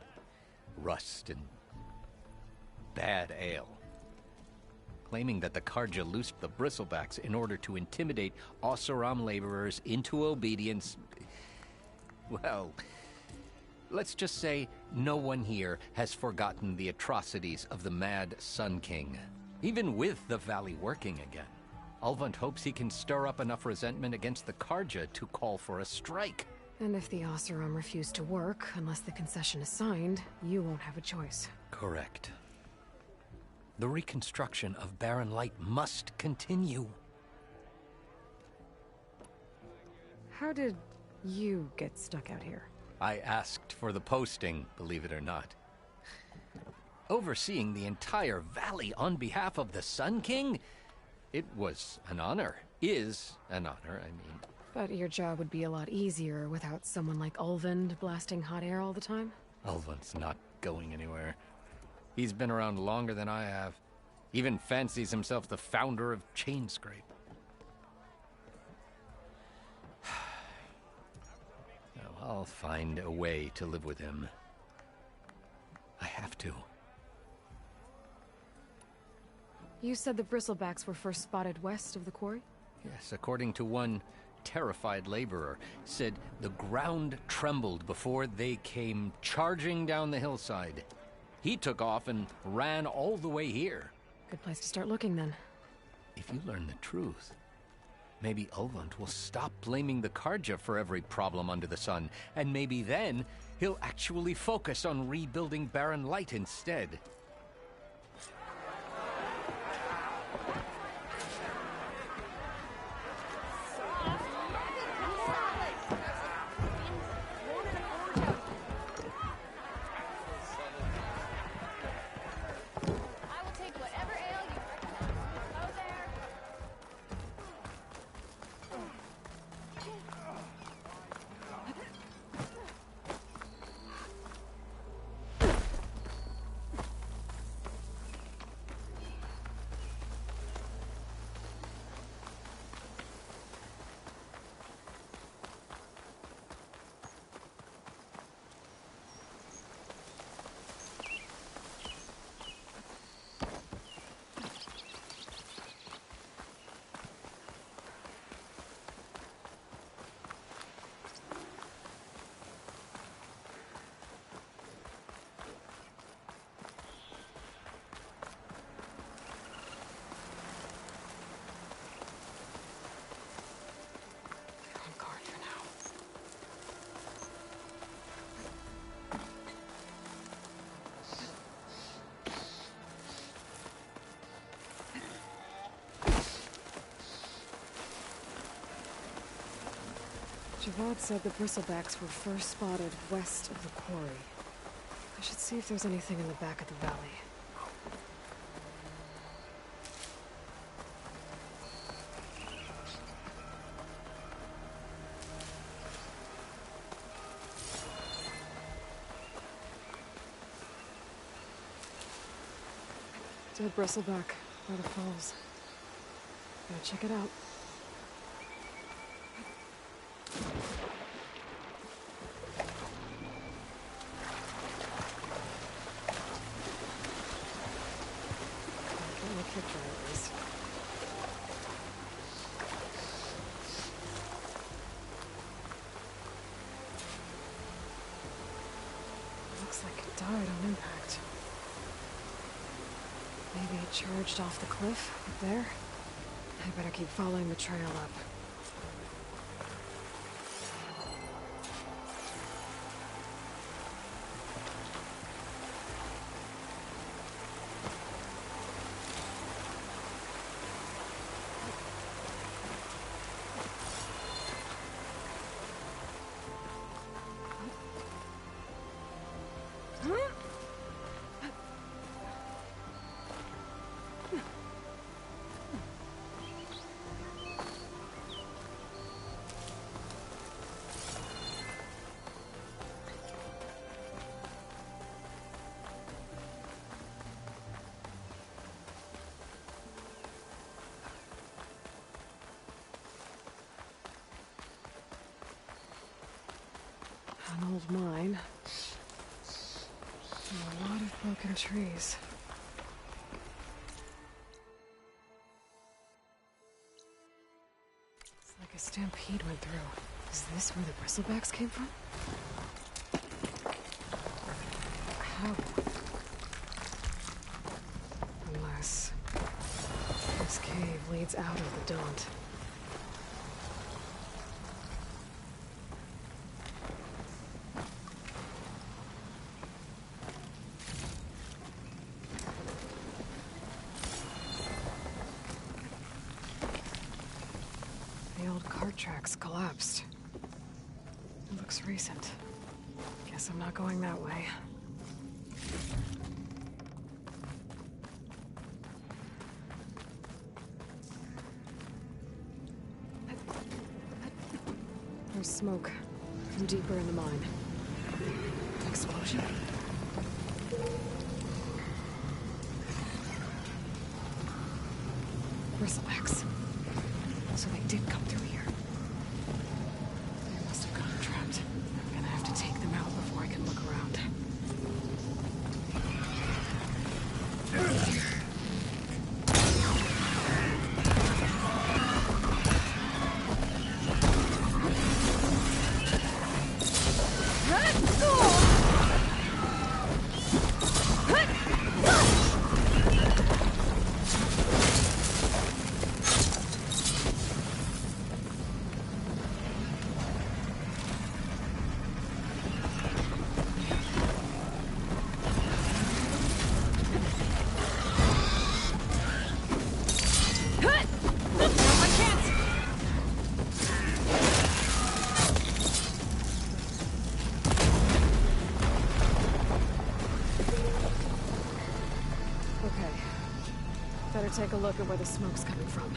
rust and bad ale. Claiming that the Carja loosed the Bristlebacks in order to intimidate Oseram laborers into obedience. Well, let's just say no one here has forgotten the atrocities of the Mad Sun King, even with the Valley working again. Ulvund hopes he can stir up enough resentment against the Carja to call for a strike.
And if the Oseram refuse to work, unless the concession is signed, you won't have a choice.
Correct. The reconstruction of Barren Light must continue.
How did you get stuck out here?
I asked for the posting, believe it or not. Overseeing the entire valley on behalf of the Sun King? It was an honor. Is an honor, I mean.
But your job would be a lot easier without someone like Ulvund blasting hot air all the time?
Ulvund's not going anywhere. He's been around longer than I have. Even fancies himself the founder of Chainscrape. I'll find a way to live with him. I have to.
You said the Bristlebacks were first spotted west of the quarry?
Yes, according to one terrified laborer, said the ground trembled before they came charging down the hillside. He took off and ran all the way here.
Good place to start looking, then.
If you learn the truth, maybe Ulvund will stop blaming the Carja for every problem under the sun, and maybe then he'll actually focus on rebuilding Barren Light instead.
Javad said the bristlebacks were first spotted west of the quarry. I should see if there's anything in the back of the valley. Dead bristleback by the falls. Gotta check it out. Get my picture at least. Looks like it died on impact. Maybe it charged off the cliff up there. I better keep following the trail up. An old mine. And a lot of broken trees. It's like a stampede went through. Is this where the bristlebacks came from? How? Unless this cave leads out of the Daunt. The old cart tracks collapsed. It looks recent. Guess I'm not going that way. There's smoke from deeper in the mine. Explosion? Bristlebacks. So they did come through here. They must have gotten trapped. I'm gonna have to take them out before I can look around. Better take a look at where the smoke's coming from.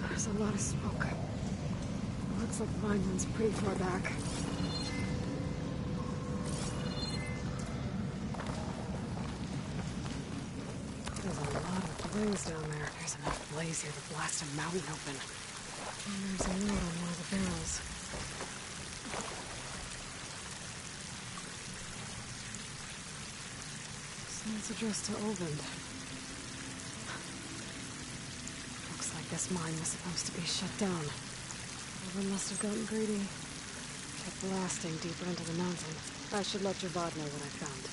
There's a lot of smoke. It looks like the mine runs pretty far back. There's a lot of blaze down there. There's enough blaze here to blast a mountain open. And there's a note on one of the barrels. It's addressed to Olvend. Looks like this mine was supposed to be shut down. Everyone must have gotten greedy. Kept blasting deeper into the mountain. I should let Javad know what I found.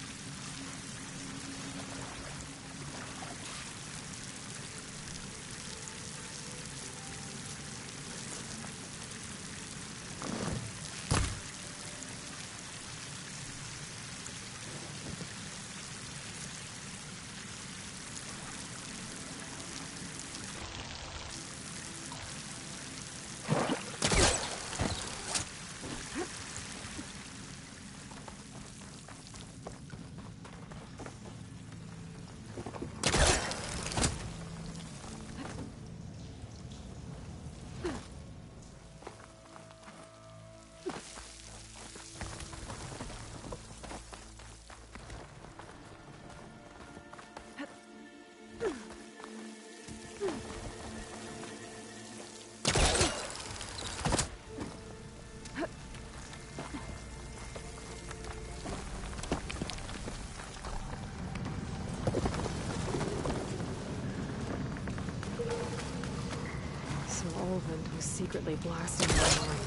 Olvin was secretly blasting the line.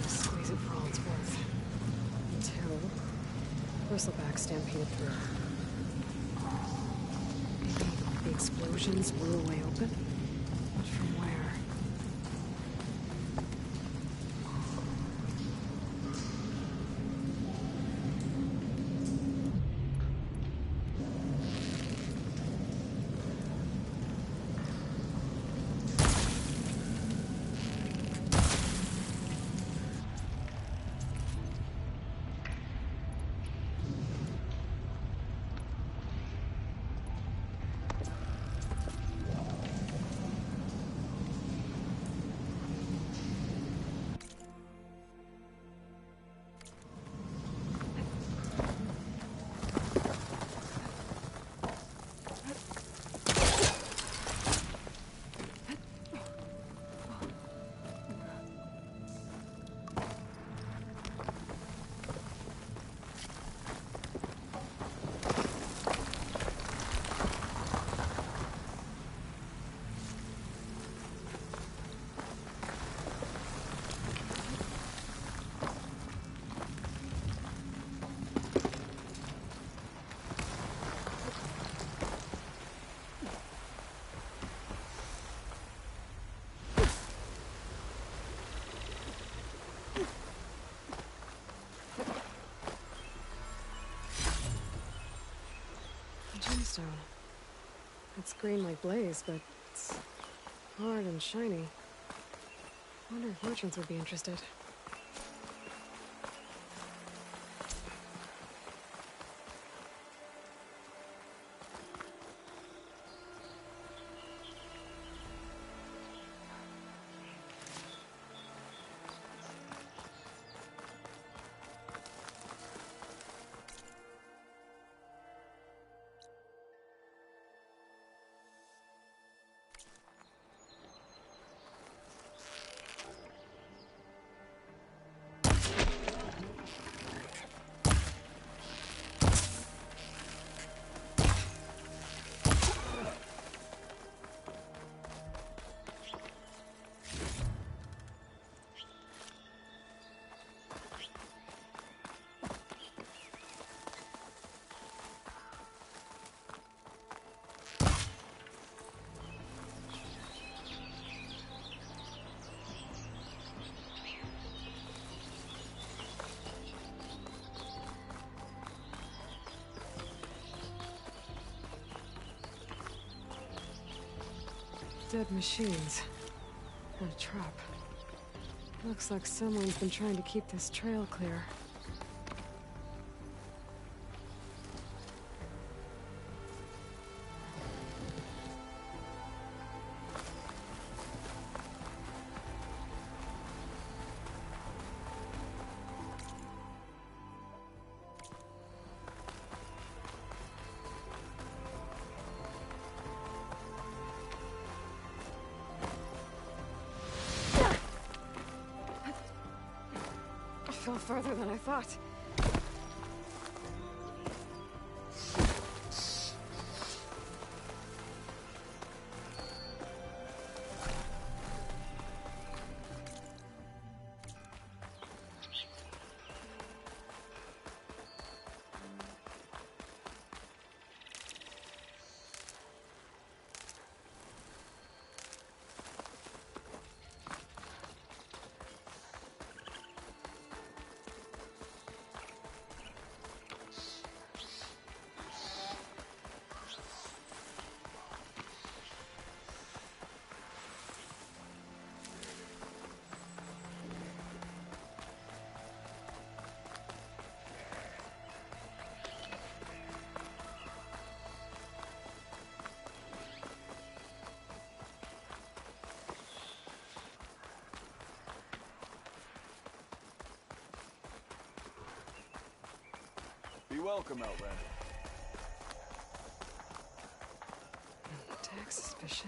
Squeeze it for all it's worth. Until Bristleback stampeded through. Maybe the explosions blew a way open? But from where? Gemstone. It's green like blaze, but it's hard and shiny. I wonder if merchants would be interested. Dead machines. And a trap. Looks like someone's been trying to keep this trail clear. Further than I thought.
welcome, Outlander.
Tax suspicious.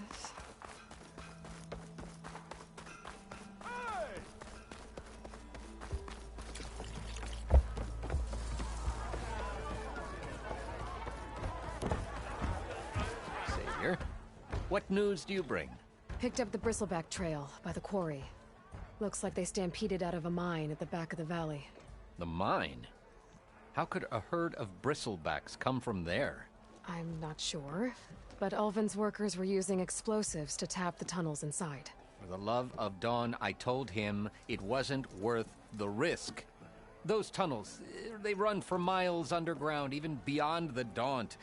Savior, what news do you bring?
Picked up the Bristleback Trail by the quarry. Looks like they stampeded out of a mine at the back of the valley.
The mine? How could a herd of bristlebacks come from there?
I'm not sure, but Ulvin's workers were using explosives to tap the tunnels inside.
For the love of Dawn, I told him it wasn't worth the risk. Those tunnels, they run for miles underground, even beyond the Daunt.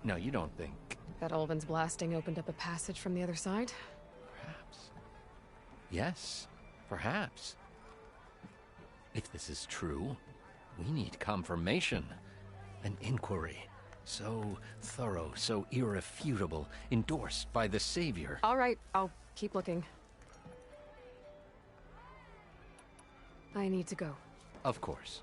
No, you don't think...
That Ulvin's blasting opened up a passage from the other side?
Perhaps. Yes, perhaps. If this is true, we need confirmation. An inquiry. So thorough, so irrefutable, endorsed by the Savior.
All right, I'll keep looking. I need to go.
Of course.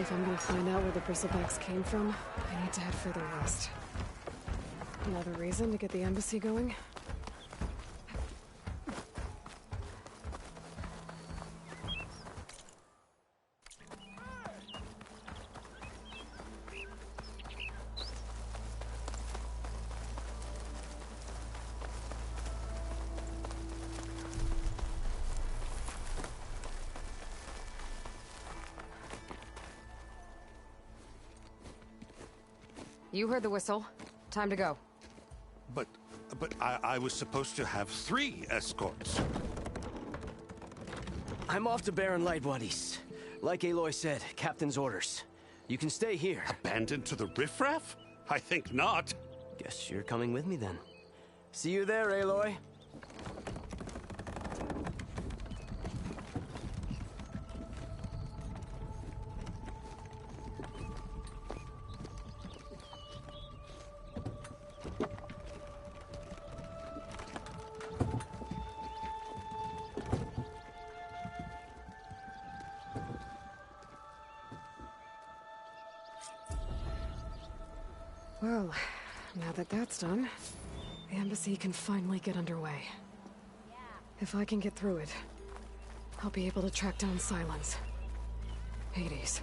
If I'm gonna find out where the Bristlebacks came from, I need to head further west. Another reason to get the embassy going? You heard the whistle. Time to go.
But I was supposed to have 3 escorts.
I'm off to Barren Light, Wadis. Like Aloy said, Captain's orders. You can stay here.
Abandoned to the riffraff? I think not.
Guess you're coming with me then. See you there, Aloy.
Well, now that that's done, the embassy can finally get underway. If I can get through it, I'll be able to track down Silence. Hades.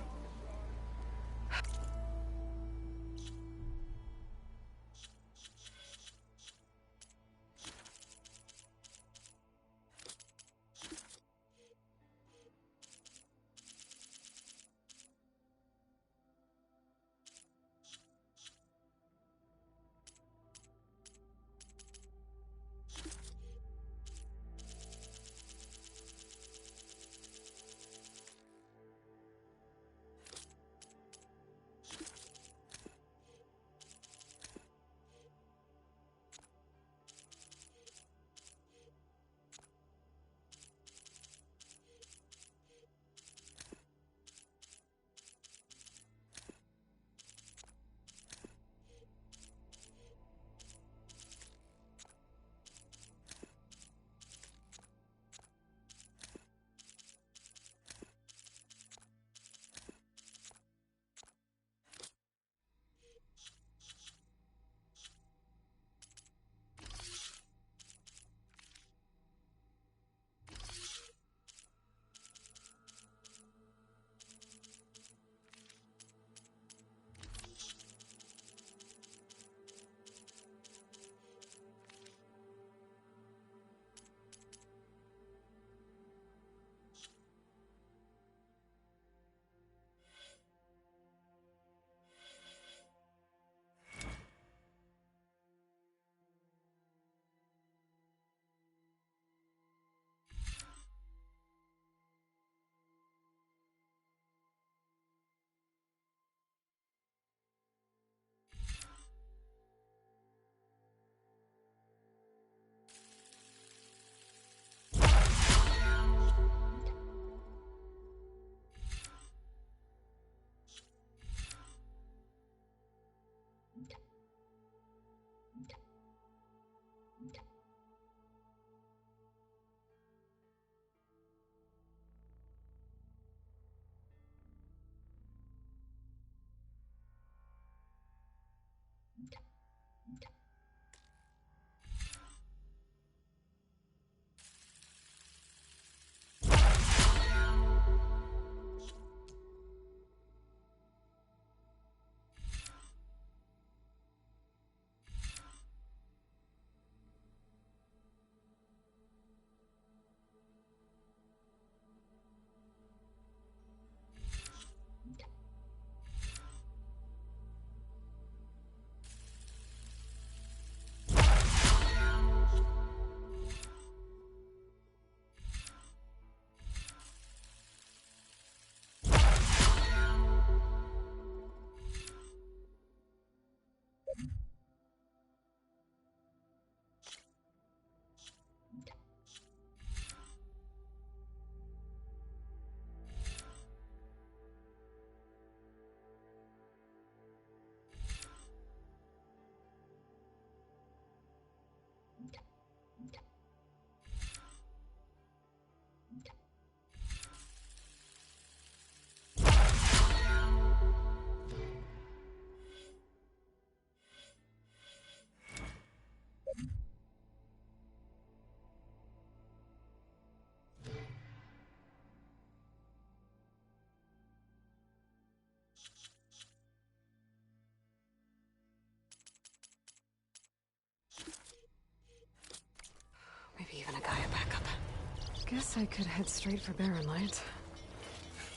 Guess I could head straight for Barren Light.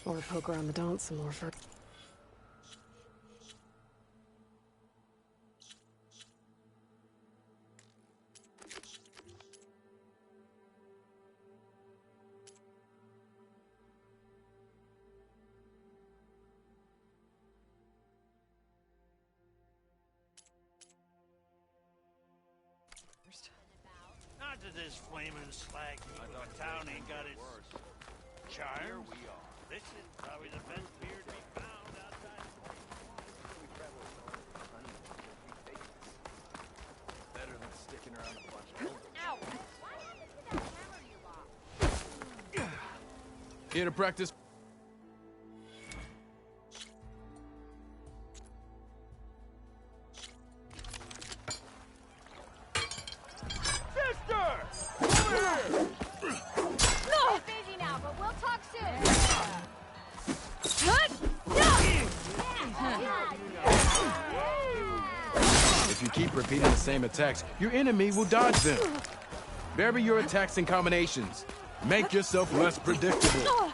Or poke around the Daunt some more for...
Not that this flaming slag heap of a town ain't got its charms. This is probably the best beer to be found outside.
Better than sticking around a bunch of...
Ow! What happened to that hammer you lost?
Here to practice.
I'm busy now, but we'll talk soon.
If you keep repeating the same attacks, your enemy will dodge them. Vary your attacks and combinations. Make yourself less predictable.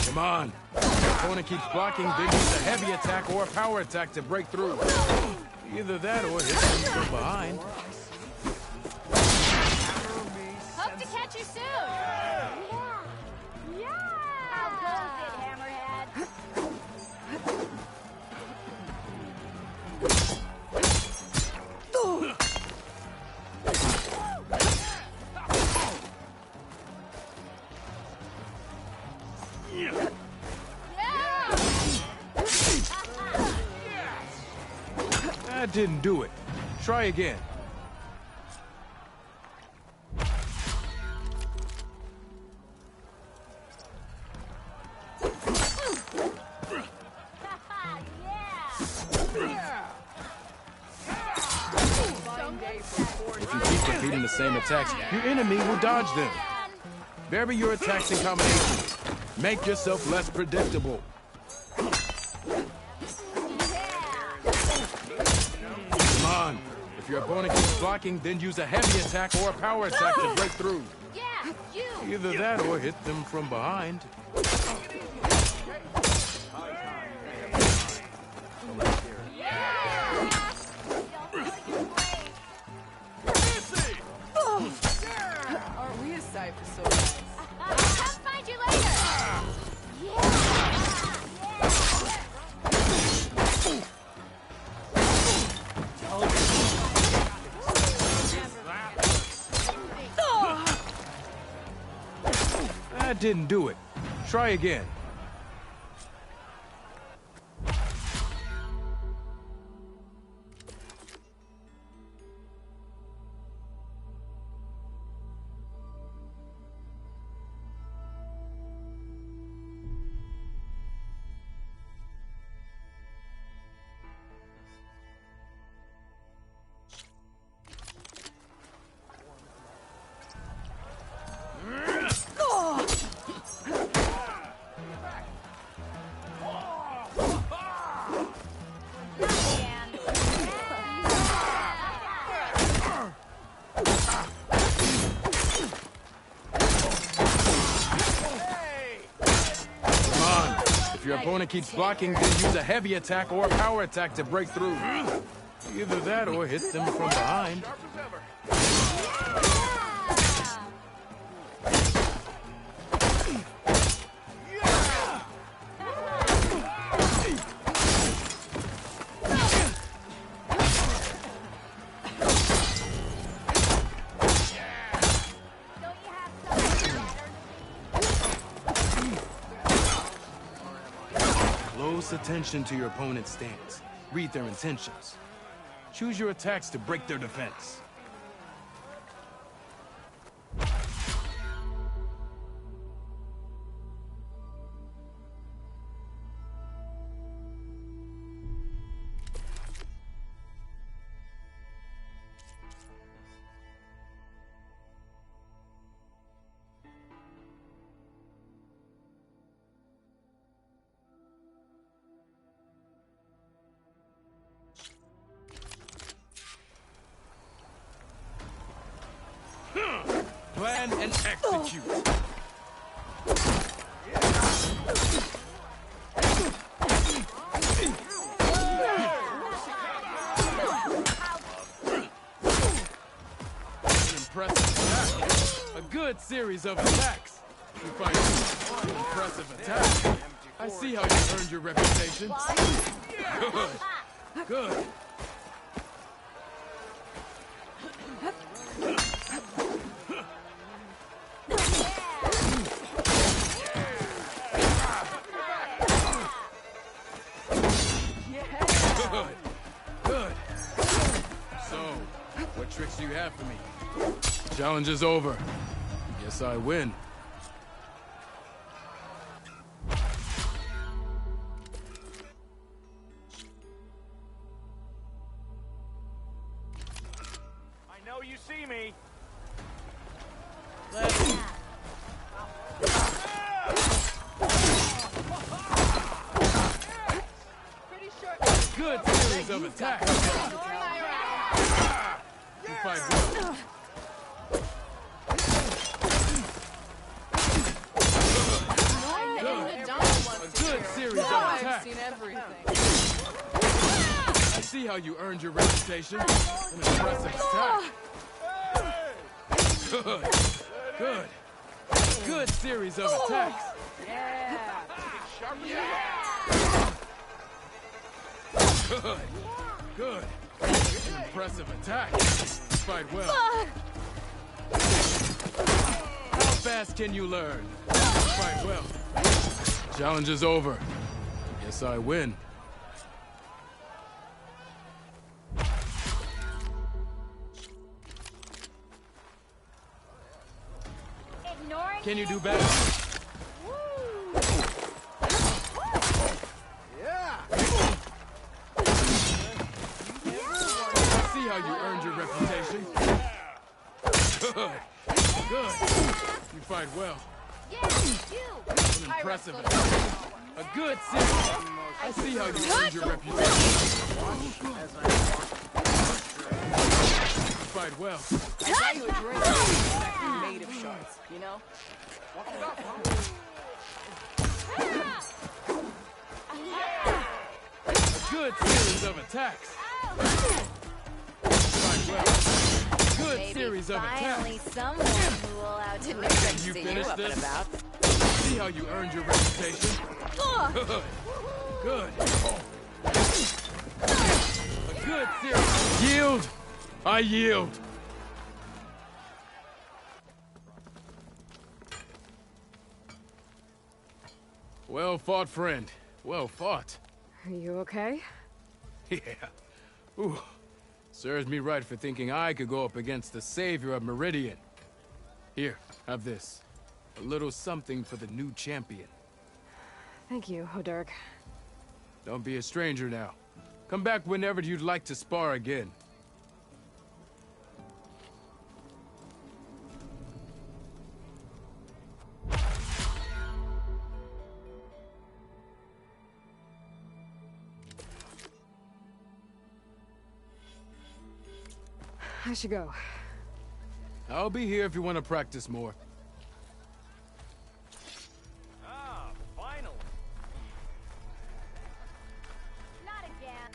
Come on. If your opponent keeps blocking, then use a heavy attack or a power attack to break through. Either that or hit them from behind.
Hope to catch you soon. Yeah. How goes it, Hammerhead?
That didn't do it. Try again. If you keep repeating the same attacks, your enemy will dodge them. Vary your attacks and combinations. Make yourself less predictable. Come on. If your opponent keeps blocking, then use a heavy attack or a power attack to break through.
Yeah, you.
Either that or hit them from behind.
Aren't we a sight for sore eyes?
Come find you later.
That didn't do it. Try again. If your opponent keeps blocking, then use a heavy attack or a power attack to break through. Either that or hit them from behind. Close attention to your opponent's stance. Read their intentions. Choose your attacks to break their defense. plan and execute. An impressive attack. A good series of attacks. You find an impressive attack. I see how you earned your reputation. Good. Good. Good. Good. So, what tricks do you have for me? Challenge is over. Guess I win.
I know you see me.
Good series of attacks. You fight well. A good series of attacks.
I've seen everything.
I see how you earned your reputation. An impressive attack. Good. Good. Good series of attacks. Good. Good. An impressive attack. Fight well. How fast can you learn? Fight well. Challenge is over. Guess I win. Can you do better? I see how you earned your reputation. Good. Good. You fight well. An impressive attack. A good series. I see how you earned your reputation. You fight well.
I value a drink that's made of shards, you know?
A good series of attacks. Fight well. Good
Maybe
series of
finally
attacks.
someone who will outdo
Can you
see
finish
up and
this?
about.
See how you earned your reputation. Good. Good. A good series. Yield. I yield. Well fought, friend. Well fought.
Are you okay?
Yeah. Ooh. Serves me right for thinking I could go up against the savior of Meridian. Here, have this. A little something for the new champion.
Thank you, Hodurk.
Don't be a stranger now. Come back whenever you'd like to spar again.
I should go.
I'll be here if you want to practice more.
Ah, finally.
Not again.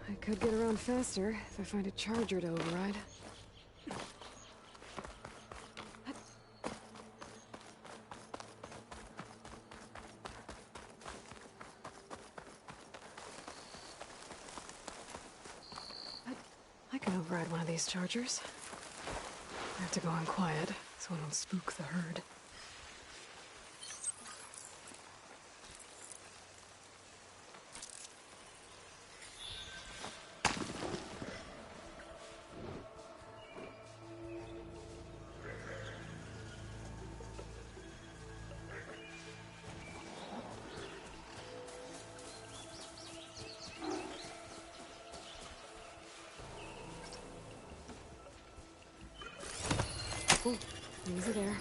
I could get around faster if I find a charger to override. can override one of these chargers. I have to go in quiet, so I don't spook the herd. Ooh, easy there.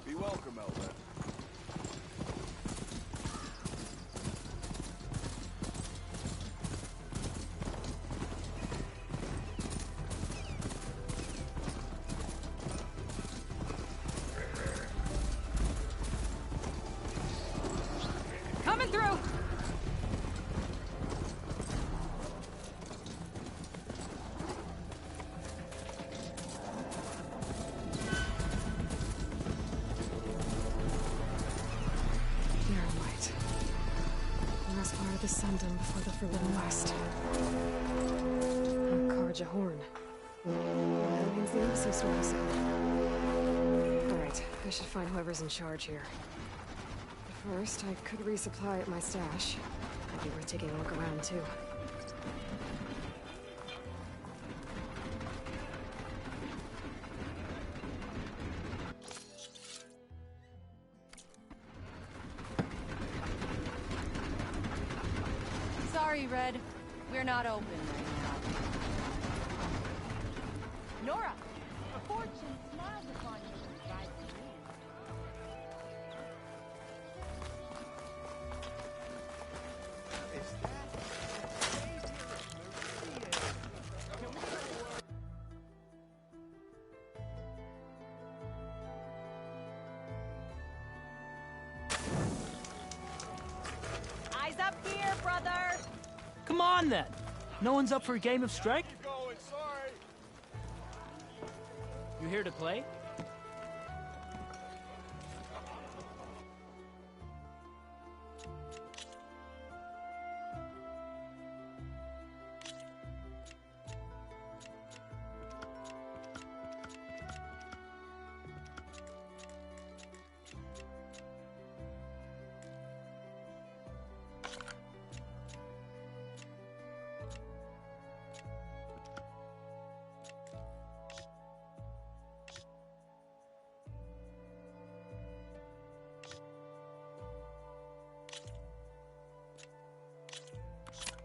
Be welcome, Elder.
Coming through!
Barren-light. The last part of the Sundom before the Forbidden West. Karja Horn. That means the embassy store is out. Alright, I should find whoever's in charge here. But first, I could resupply at my stash. Might be worth taking a look around, too.
Sorry, Red. We're not open right now. Nora! Fortune smiles upon you when you rise to lead.
Eyes up here, brother!
Come on, then. No one's up for a game of strike? You here to play?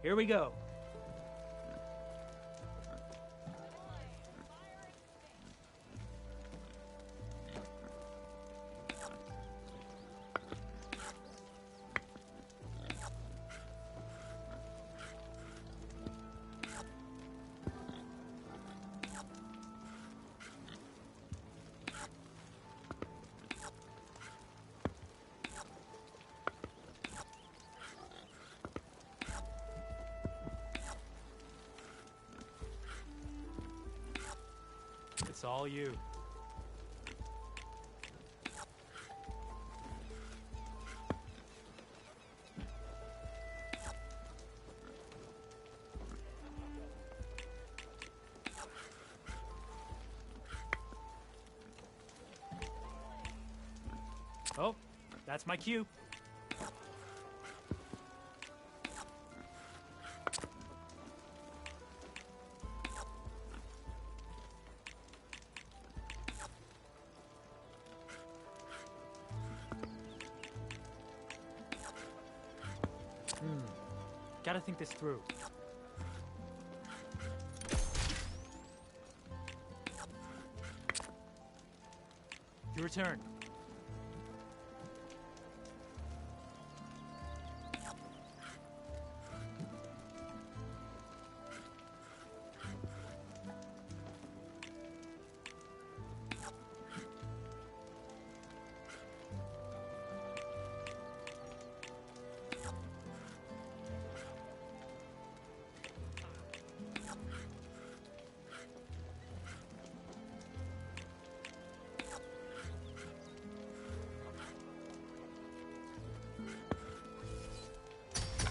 Here we go. It's all you. Oh, that's my cue. Gotta think this through. Your turn.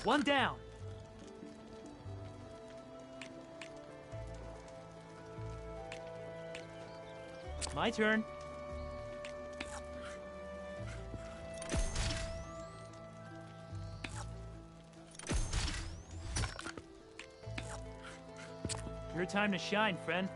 One down. My turn. Your time to shine, friend.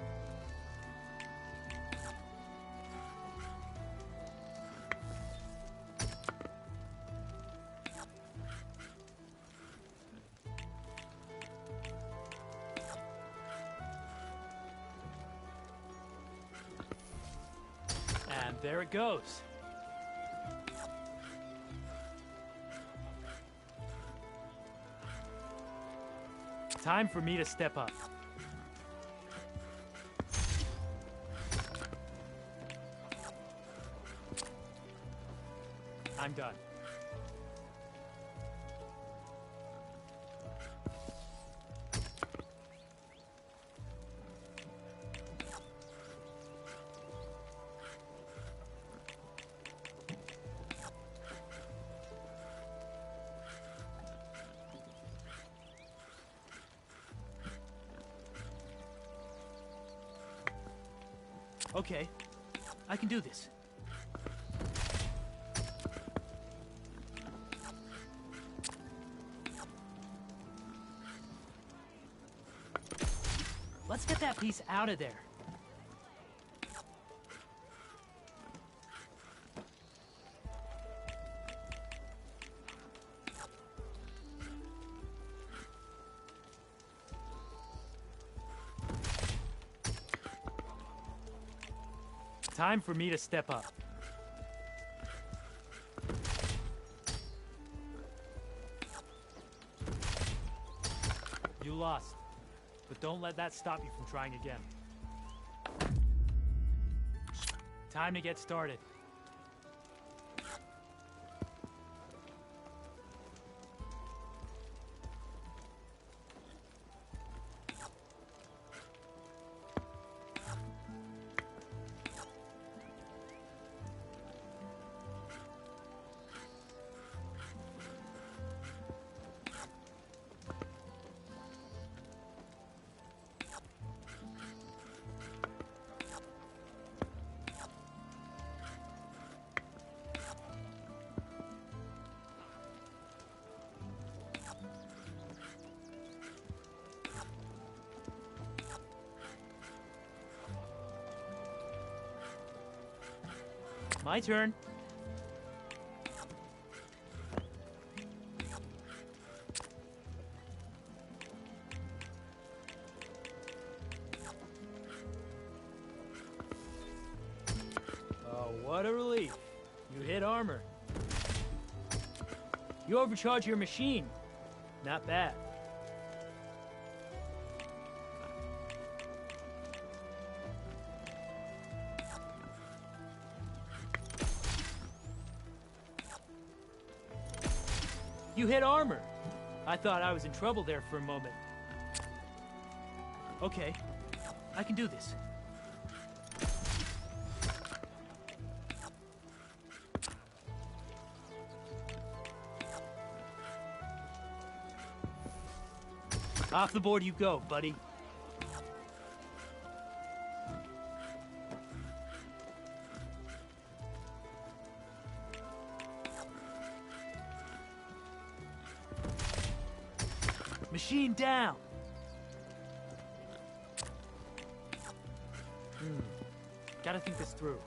And there it goes. Time for me to step up. I'm done. Okay, I can do this. Let's get that piece out of there. Time for me to step up. You lost. But don't let that stop you from trying again. Time to get started. My turn. Oh, what a relief. You hit armor. You overcharge your machine. Not bad. You hit armor. I thought I was in trouble there for a moment. Okay, I can do this. Off the board you go, buddy. Machine down. Gotta think this through.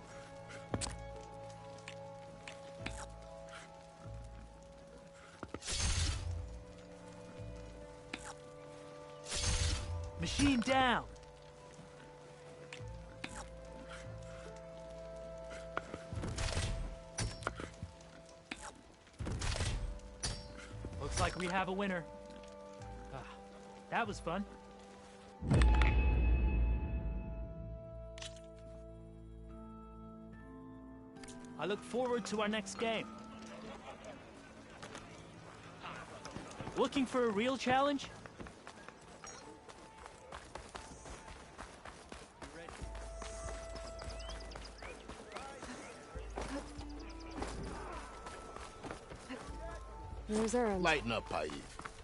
Machine down. Looks like we have a winner. That was fun. I look forward to our next game. Looking for a real challenge?
Where's Aaron?
Lighten up, Paiv.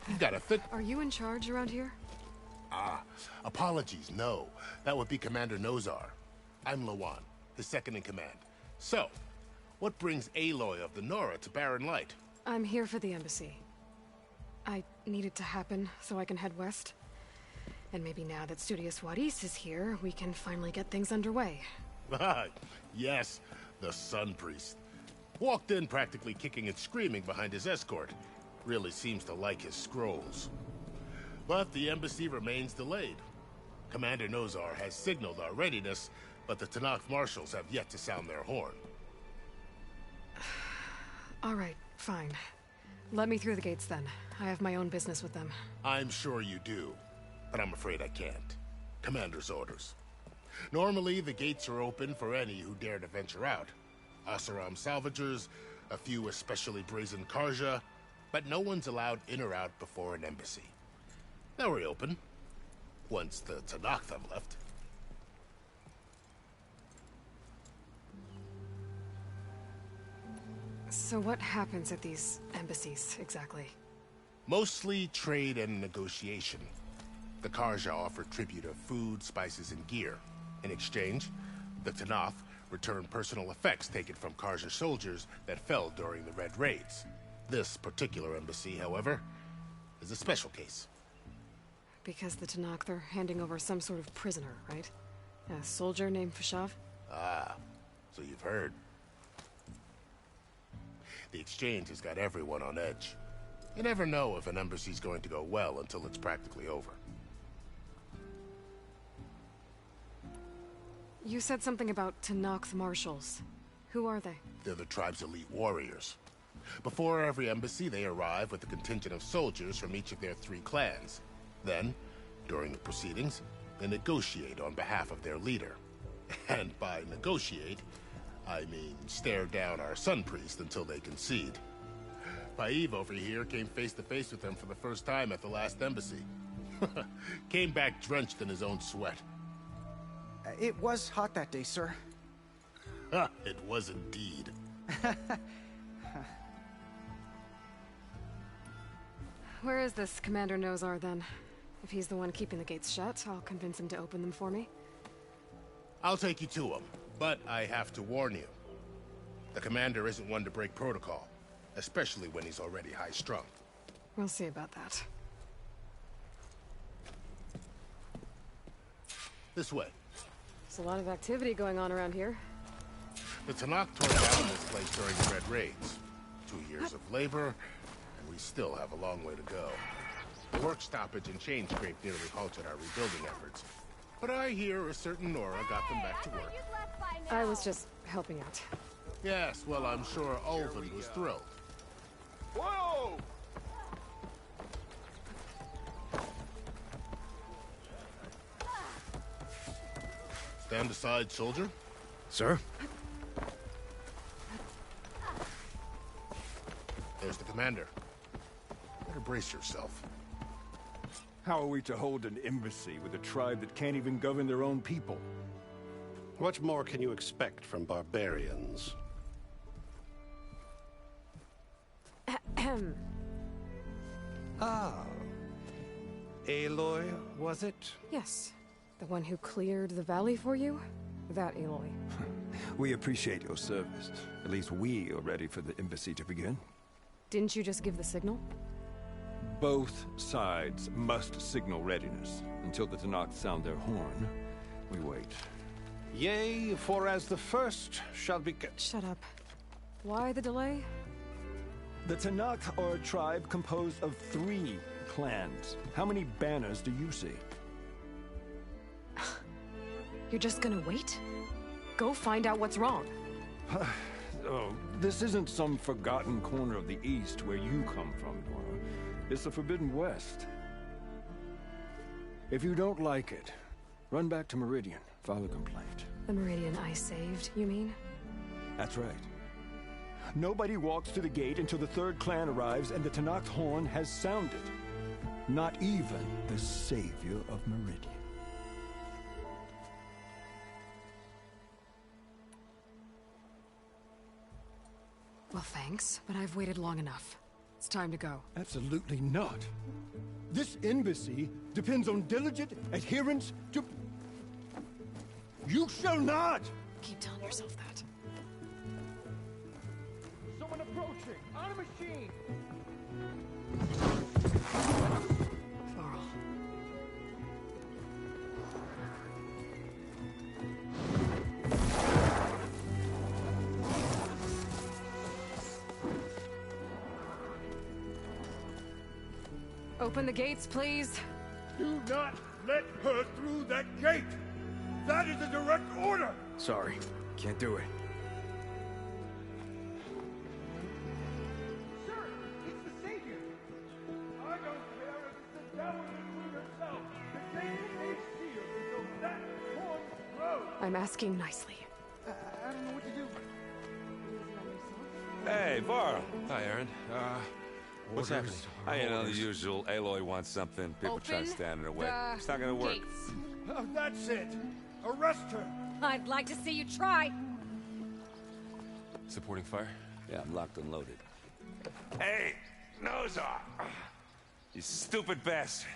You got a thick...
Are you in charge around here?
Ah, apologies, no. That would be Commander Nozar. I'm Lawan, his second in command. So, what brings Aloy of the Nora to Barren Light?
I'm here for the embassy. I need it to happen so I can head west. And maybe now that Studious Wadis is here, we can finally get things underway.
Yes, the Sun Priest. Walked in practically kicking and screaming behind his escort. Really seems to like his scrolls. But the embassy remains delayed. Commander Nozar has signaled our readiness, but the Tenakth marshals have yet to sound their horn.
All right, fine. Let me through the gates then. I have my own business with them.
I'm sure you do, but I'm afraid I can't. Commander's orders. Normally, the gates are open for any who dare to venture out. Oseram salvagers, a few especially brazen Karja, but no one's allowed in or out before an embassy. They'll reopen, once the Tenakth have left.
So what happens at these embassies, exactly?
Mostly trade and negotiation. The Karja offer tribute of food, spices, and gear. In exchange, the Tenakth return personal effects taken from Karja soldiers that fell during the Red Raids. This particular embassy, however, is a special case.
Because the Tenakth are handing over some sort of prisoner, right? A soldier named Fashav?
Ah, so you've heard. The exchange has got everyone on edge. You never know if an embassy's going to go well until it's practically over.
You said something about Tenakth marshals. Who are they?
They're the tribe's elite warriors. Before every embassy, they arrive with a contingent of soldiers from each of their 3 clans. Then, during the proceedings, they negotiate on behalf of their leader. And by negotiate, I mean stare down our Sun Priest until they concede. Paiv over here came face to face with them for the first time at the last embassy. Came back drenched in his own sweat.
It was hot that day, sir.
It was indeed.
Where is this Commander Nozar, then? If he's the one keeping the gates shut, I'll convince him to open them for me.
I'll take you to him, but I have to warn you. The commander isn't one to break protocol, especially when he's already high-strung.
We'll see about that.
This way.
There's a lot of activity going on around here.
The Tenakth tore down this place during the Red Raids. 2 years of labor, and we still have a long way to go. The work stoppage and chain scrape nearly halted our rebuilding efforts. But I hear a certain Nora got them back to work.
I was just helping out.
Yes, well, I'm sure Ulvin was thrilled.
Whoa!
Stand aside, soldier.
Sir?
There's the commander. Better brace yourself.
How are we to hold an embassy with a tribe that can't even govern their own people?
What more can you expect from barbarians? Ah. Aloy, was it?
Yes. The one who cleared the valley for you? That Aloy.
We appreciate your service. At least we are ready for the embassy to begin.
Didn't you just give the signal?
Both sides must signal readiness. Until the Tenakth sound their horn, we wait.
Yea, for as the first shall be...
Shut up. Why the delay?
The Tenakth are a tribe composed of 3 clans. How many banners do you see?
You're just gonna wait? Go find out what's wrong.
Oh, this isn't some forgotten corner of the East where you come from, Nora. It's the Forbidden West. If you don't like it, run back to Meridian, file a complaint.
The Meridian I saved, you mean?
That's right. Nobody walks to the gate until the 3rd clan arrives and the Tenakth horn has sounded. Not even the savior of Meridian.
Well, thanks, but I've waited long enough. It's time to go.
Absolutely not. This embassy depends on diligent adherence to... You shall not!
Keep telling yourself that.
Someone approaching! On a machine!
Varl. Open the gates, please.
Do not let her through that gate! That is a direct order!
Sorry, can't do it.
Sir, it's the Savior! I don't care if it's the devil in Queen herself! The gate is sealed until that horn blows!
I'm asking nicely.
I don't know what to do.
Hey, Varl.
Hi, Aaron. What's happening?
You know, the usual. Aloy wants something. People try to stand in her way. It's not gonna work.
Oh, that's it! Arrest her!
I'd like to see you try.
Supporting fire?
Yeah, I'm locked and loaded. Hey, Nozar! You stupid bastard.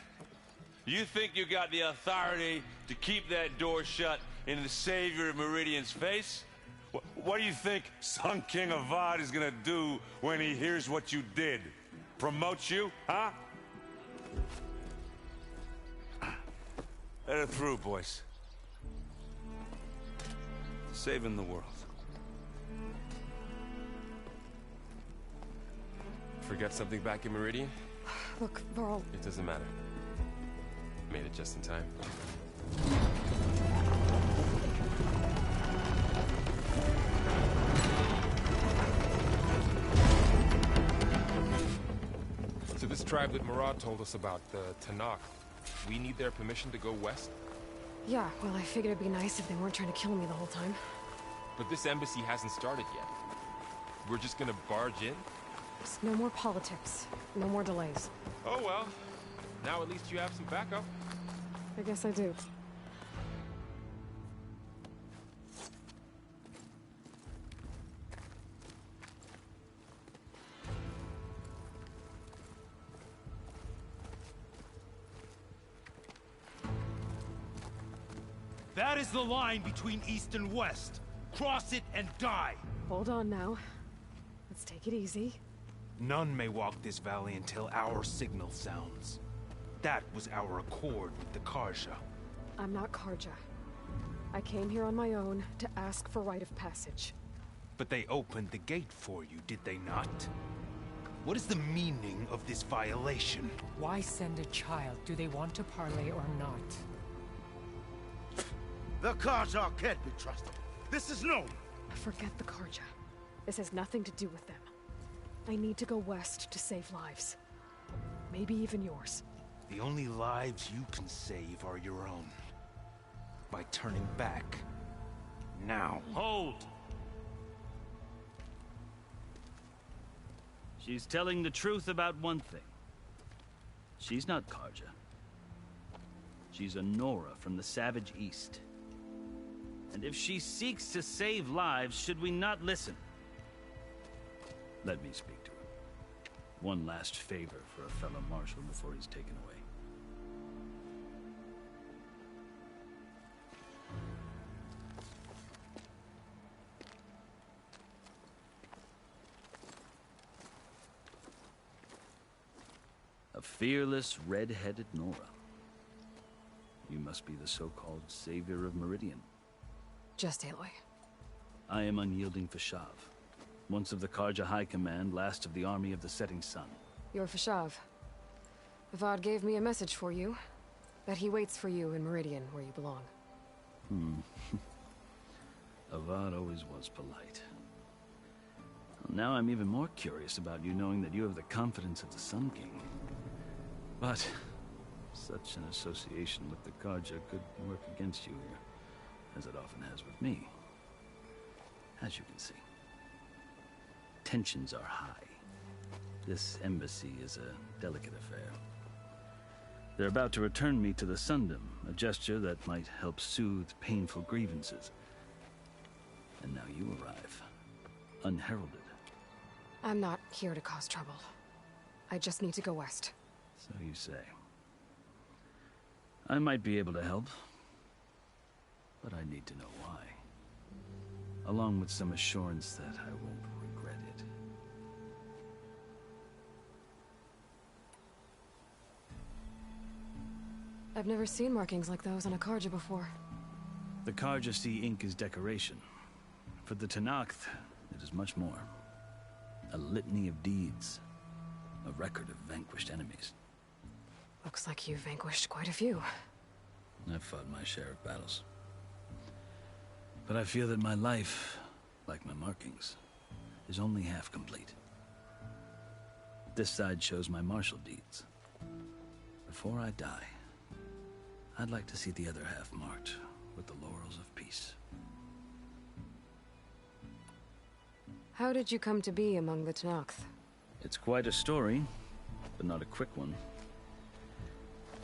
You think you got the authority to keep that door shut in the Savior of Meridian's face? What do you think Sun King Avad is gonna do when he hears what you did? Promote you, huh? Let her through, boys. Saving the world.
Forget something back in Meridian?
Look, Varl.
It doesn't matter. Made it just in time. So this tribe that Murad told us about, the Tanakh, we need their permission to go west?
Yeah, well, I figured it'd be nice if they weren't trying to kill me the whole time.
But this embassy hasn't started yet. We're just gonna barge in?
Just no more politics. No more delays.
Oh well. Now at least you have some backup.
I guess I do.
That is the line between East and West. Cross it and die.
Hold on now. Let's take it easy.
None may walk this valley until our signal sounds. That was our accord with the Karja.
I'm not Karja. I came here on my own to ask for rite of passage.
But they opened the gate for you, did they not? What is the meaning of this violation?
Why send a child? Do they want to parley or not?
The Karja can't be trusted. This is known.
Forget the Karja. This has nothing to do with them. I need to go west to save lives. Maybe even yours.
The only lives you can save are your own. By turning back. Now.
Hold! She's telling the truth about one thing. She's not Karja. She's a Nora from the Savage East. And if she seeks to save lives, should we not listen? Let me speak to her. One last favor for a fellow marshal before he's taken away. A fearless, red-headed Nora. You must be the so-called savior of Meridian.
Just Aloy.
I am unyielding Fashav. Once of the Karja High Command, last of the army of the Setting Sun.
You're Fashav. Avad gave me a message for you. That he waits for you in Meridian, where you belong.
Avad always was polite. Well, now I'm even more curious about you knowing that you have the confidence of the Sun King. But such an association with the Karja could work against you here, as it often has with me. As you can see, tensions are high. This embassy is a delicate affair. They're about to return me to the Sundom, a gesture that might help soothe painful grievances. And now you arrive, unheralded.
I'm not here to cause trouble. I just need to go west.
So you say. I might be able to help, but I need to know why. Along with some assurance that I won't regret it.
I've never seen markings like those on a Carja before.
The Carja see ink as decoration. For the Tenakth, it is much more. A litany of deeds. A record of vanquished enemies.
Looks like you've vanquished quite a few.
I've fought my share of battles. But I feel that my life, like my markings, is only half complete. This side shows my martial deeds. Before I die, I'd like to see the other half marked with the laurels of peace.
How did you come to be among the Tenakth?
It's quite a story, but not a quick one.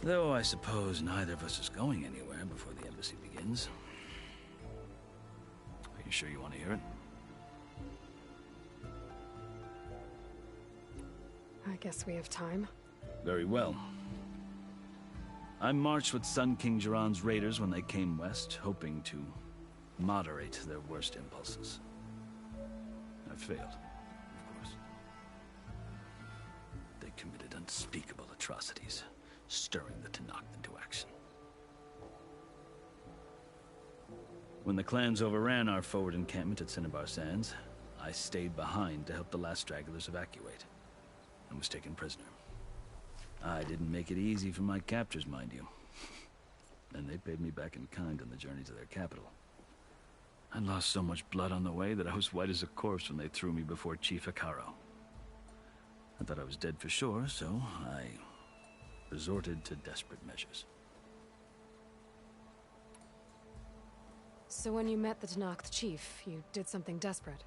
Though I suppose neither of us is going anywhere before the embassy begins. Are you sure you want to hear it?
I guess we have time.
Very well. I marched with Sun King Jiran's raiders when they came west, hoping to moderate their worst impulses. I failed, of course. They committed unspeakable atrocities, stirring the Tenakth into action. When the clans overran our forward encampment at Cinnabar Sands, I stayed behind to help the last stragglers evacuate, and was taken prisoner. I didn't make it easy for my captors, mind you. And they paid me back in kind on the journey to their capital. I lost so much blood on the way that I was white as a corpse when they threw me before Chief Hekarro. I thought I was dead for sure, so I resorted to desperate measures.
So when you met the Tenakth chief, you did something desperate?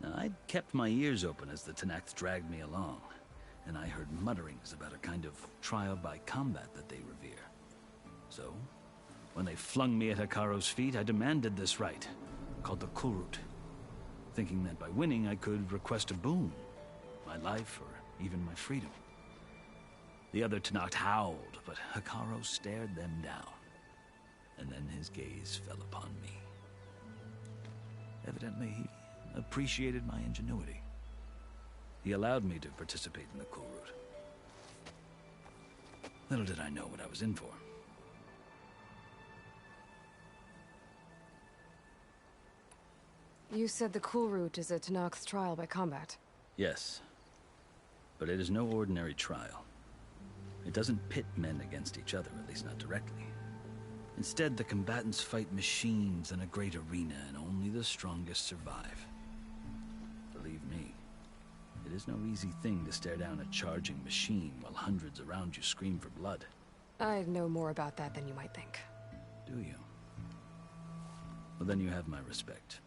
Now, I'd kept my ears open as the Tenakth dragged me along, and I heard mutterings about a kind of trial by combat that they revere. So, when they flung me at Hekarro's feet, I demanded this right, called the Kulrut, thinking that by winning I could request a boon, my life or even my freedom. The other Tenakth howled, but Hekarro stared them down, and then his gaze fell upon me. Evidently, he appreciated my ingenuity. He allowed me to participate in the Kulrut. Little did I know what I was in for.
You said the Kulrut is a Tenakth trial by combat.
Yes, but it is no ordinary trial. It doesn't pit men against each other, at least not directly. Instead, the combatants fight machines in a great arena, and only the strongest survive. Believe me, it is no easy thing to stare down a charging machine while hundreds around you scream for blood.
I know more about that than you might think.
Do you? Well, then you have my respect.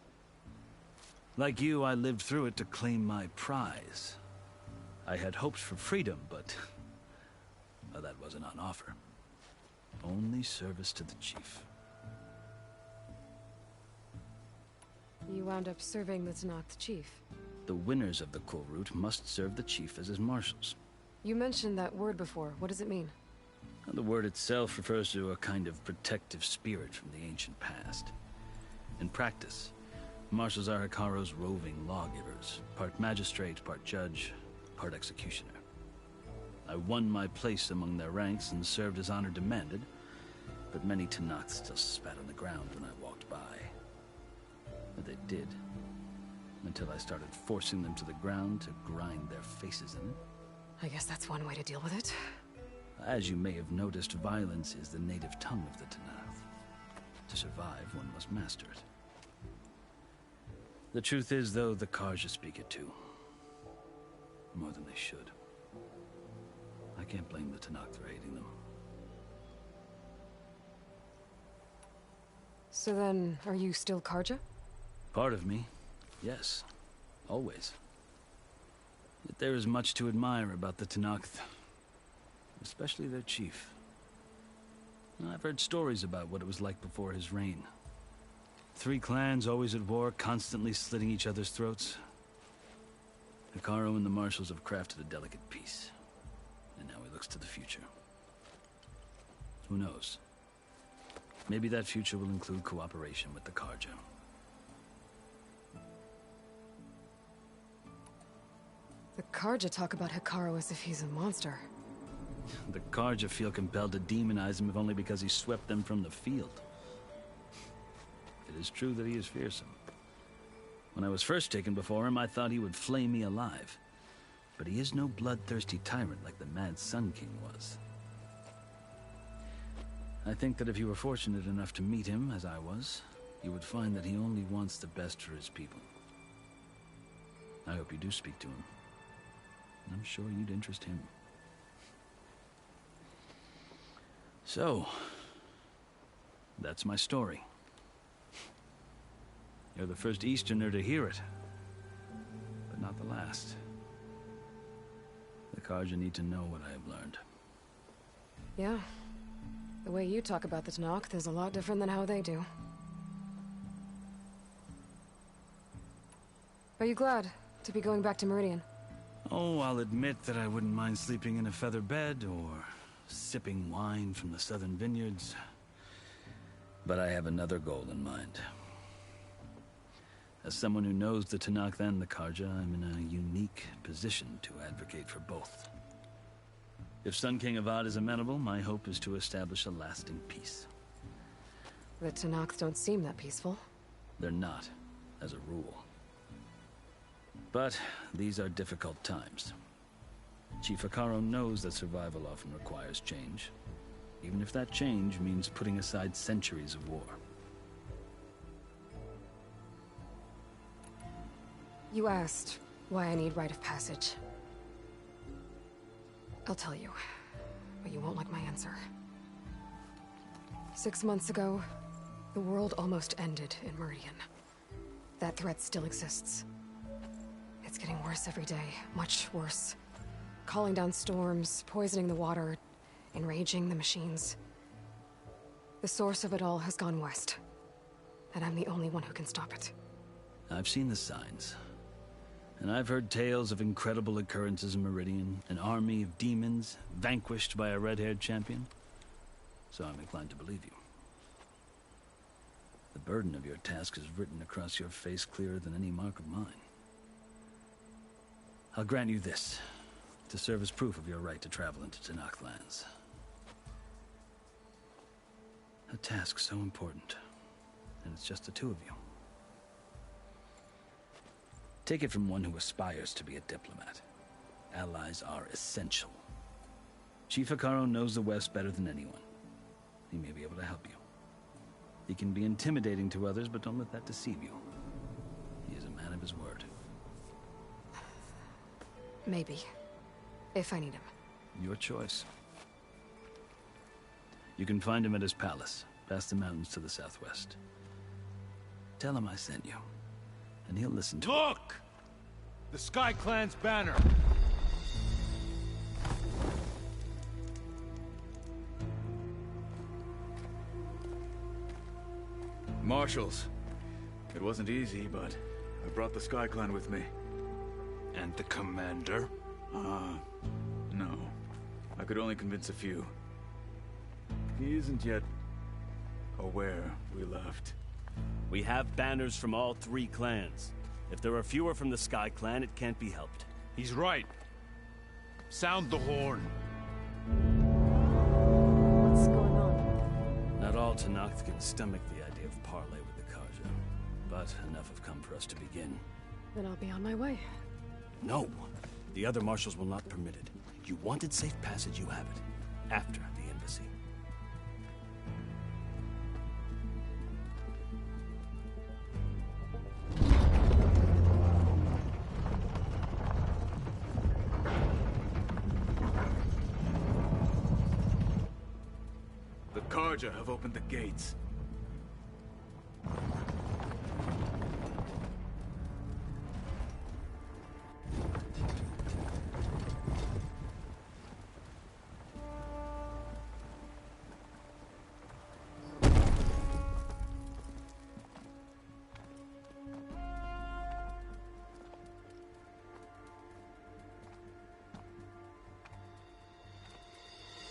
Like you, I lived through it to claim my prize. I had hoped for freedom, but well, that wasn't on offer. Only service to the chief.
You wound up serving the Tenakth chief.
The winners of the Kulrut must serve the chief as his marshals.
You mentioned that word before. What does it mean?
The word itself refers to a kind of protective spirit from the ancient past. In practice, marshals are Hekarro's roving lawgivers, part magistrate, part judge, part executioner. I won my place among their ranks and served as honor demanded, but many Tenakth still spat on the ground when I walked by. But they did, until I started forcing them to the ground to grind their faces in it.
I guess that's one way to deal with it.
As you may have noticed, violence is the native tongue of the Tenakth. To survive, one must master it. The truth is, though, the Carja speak it too. More than they should. I can't blame the Tenakth for hating them.
So then, are you still Carja?
Part of me, yes. Always. Yet there is much to admire about the Tenakth. Especially their chief. I've heard stories about what it was like before his reign. 3 clans always at war, constantly slitting each other's throats. Hekarro and the Marshals have crafted a delicate peace. And now he looks to the future. Who knows? Maybe that future will include cooperation with the Carja.
The Carja talk about Hekarro as if he's a monster.
The Carja feel compelled to demonize him if only because he swept them from the field. It is true that he is fearsome. When I was first taken before him, I thought he would flay me alive. But he is no bloodthirsty tyrant like the Mad Sun King was. I think that if you were fortunate enough to meet him, as I was, you would find that he only wants the best for his people. I hope you do speak to him. I'm sure you'd interest him. So, that's my story. You're the first Easterner to hear it, but not the last. The Carja need to know what I have learned.
Yeah. The way you talk about the Tenakth is a lot different than how they do. Are you glad to be going back to Meridian?
Oh, I'll admit that I wouldn't mind sleeping in a feather bed or sipping wine from the southern vineyards. But I have another goal in mind. As someone who knows the Tenakth and the Carja, I'm in a unique position to advocate for both. If Sun King Avad is amenable, my hope is to establish a lasting peace.
The Tenakth don't seem that peaceful.
They're not, as a rule. But these are difficult times. Chief Hekarro knows that survival often requires change, even if that change means putting aside centuries of war.
You asked why I need rite of passage. I'll tell you, but you won't like my answer. 6 months ago, the world almost ended in Meridian. That threat still exists. It's getting worse every day, much worse. Calling down storms, poisoning the water, enraging the machines. The source of it all has gone west, and I'm the only one who can stop it.
I've seen the signs. And I've heard tales of incredible occurrences in Meridian, an army of demons vanquished by a red-haired champion. So I'm inclined to believe you. The burden of your task is written across your face clearer than any mark of mine. I'll grant you this, to serve as proof of your right to travel into Tenakth lands. A task so important, and it's just the two of you. Take it from one who aspires to be a diplomat. Allies are essential. Chief Hekarro knows the West better than anyone. He may be able to help you. He can be intimidating to others, but don't let that deceive you. He is a man of his word.
Maybe. If I need him.
Your choice. You can find him at his palace, past the mountains to the southwest. Tell him I sent you, and he'll listen to
Look! The Sky Clan's banner!
Marshals. It wasn't easy, but I brought the Sky Clan with me.
And the commander?
No. I could only convince a few. He isn't yet aware we left.
We have banners from all 3 clans. If there are fewer from the Sky Clan, it can't be helped.
He's right. Sound the horn.
What's going on?
Not all Tenakth can stomach the idea of parley with the Carja, but enough have come for us to begin.
Then I'll be on my way.
No. The other marshals will not permit it. You wanted safe passage, you have it. After the embassy.
The Carja have opened the gates.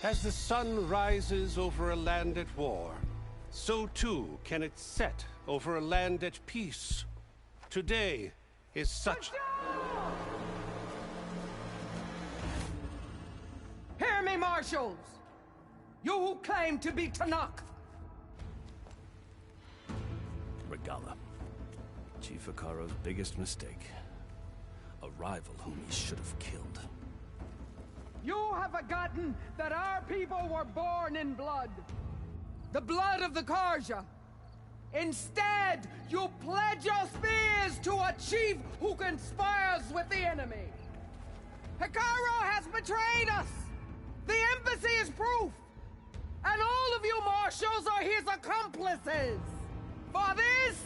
As the sun rises over a land at war, so too can it set over a land at peace. Today is such...
Hear me, Marshals! You who claim to be Tanakh!
Regalla. Chief Hekarro's biggest mistake. A rival whom he should have killed.
You have forgotten that our people were born in blood. The blood of the Carja. Instead, you pledge your spears to a chief who conspires with the enemy. Hekarro has betrayed us! The embassy is proof! And all of you marshals are his accomplices! For this,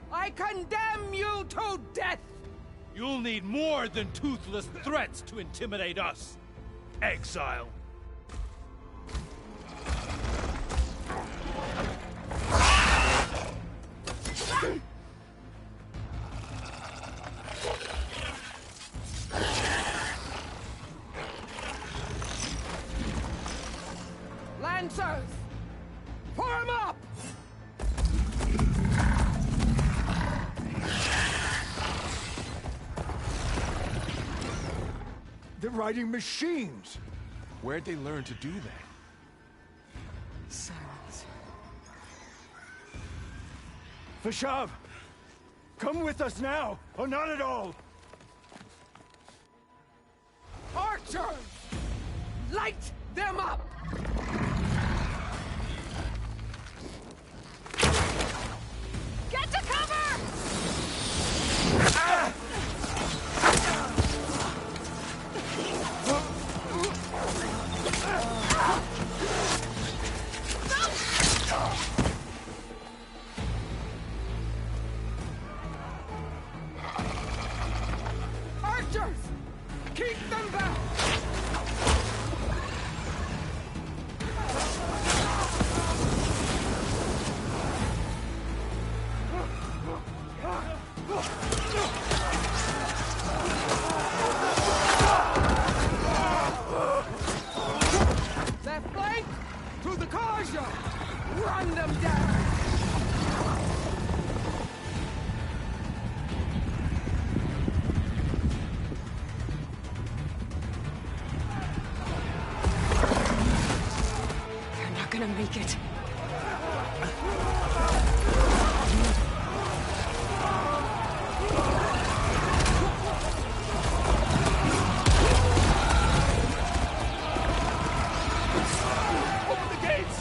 I condemn you to death!
You'll need more than toothless threats to intimidate us, exile.
Lancers! Form up!
They're riding machines!
Where'd they learn to do that?
Silence.
Fashav! Come with us now, or not at all!
Archers! Light them up!
Get to cover!
Ah! Archers! Keep them back! Left flank! To the Carja! Run them down!
They're not gonna make it.
Open the gates!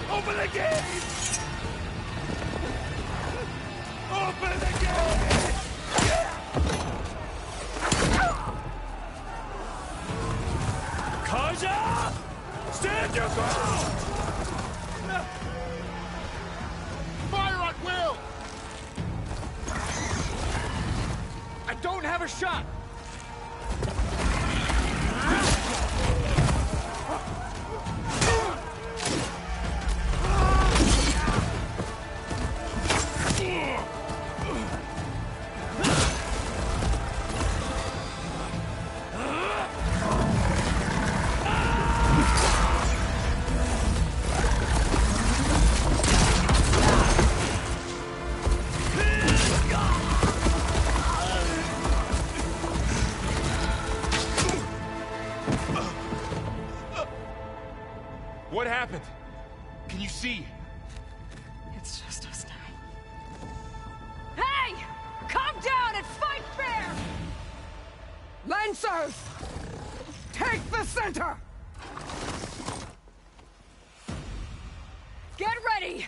Open the gates! Open the gates! Carja! Stand your ground!
Fire at will!
I don't have a shot!
What happened? Can you see?
It's just us now.
Hey! Calm down and fight fair!
Lancers! Take the center!
Get ready!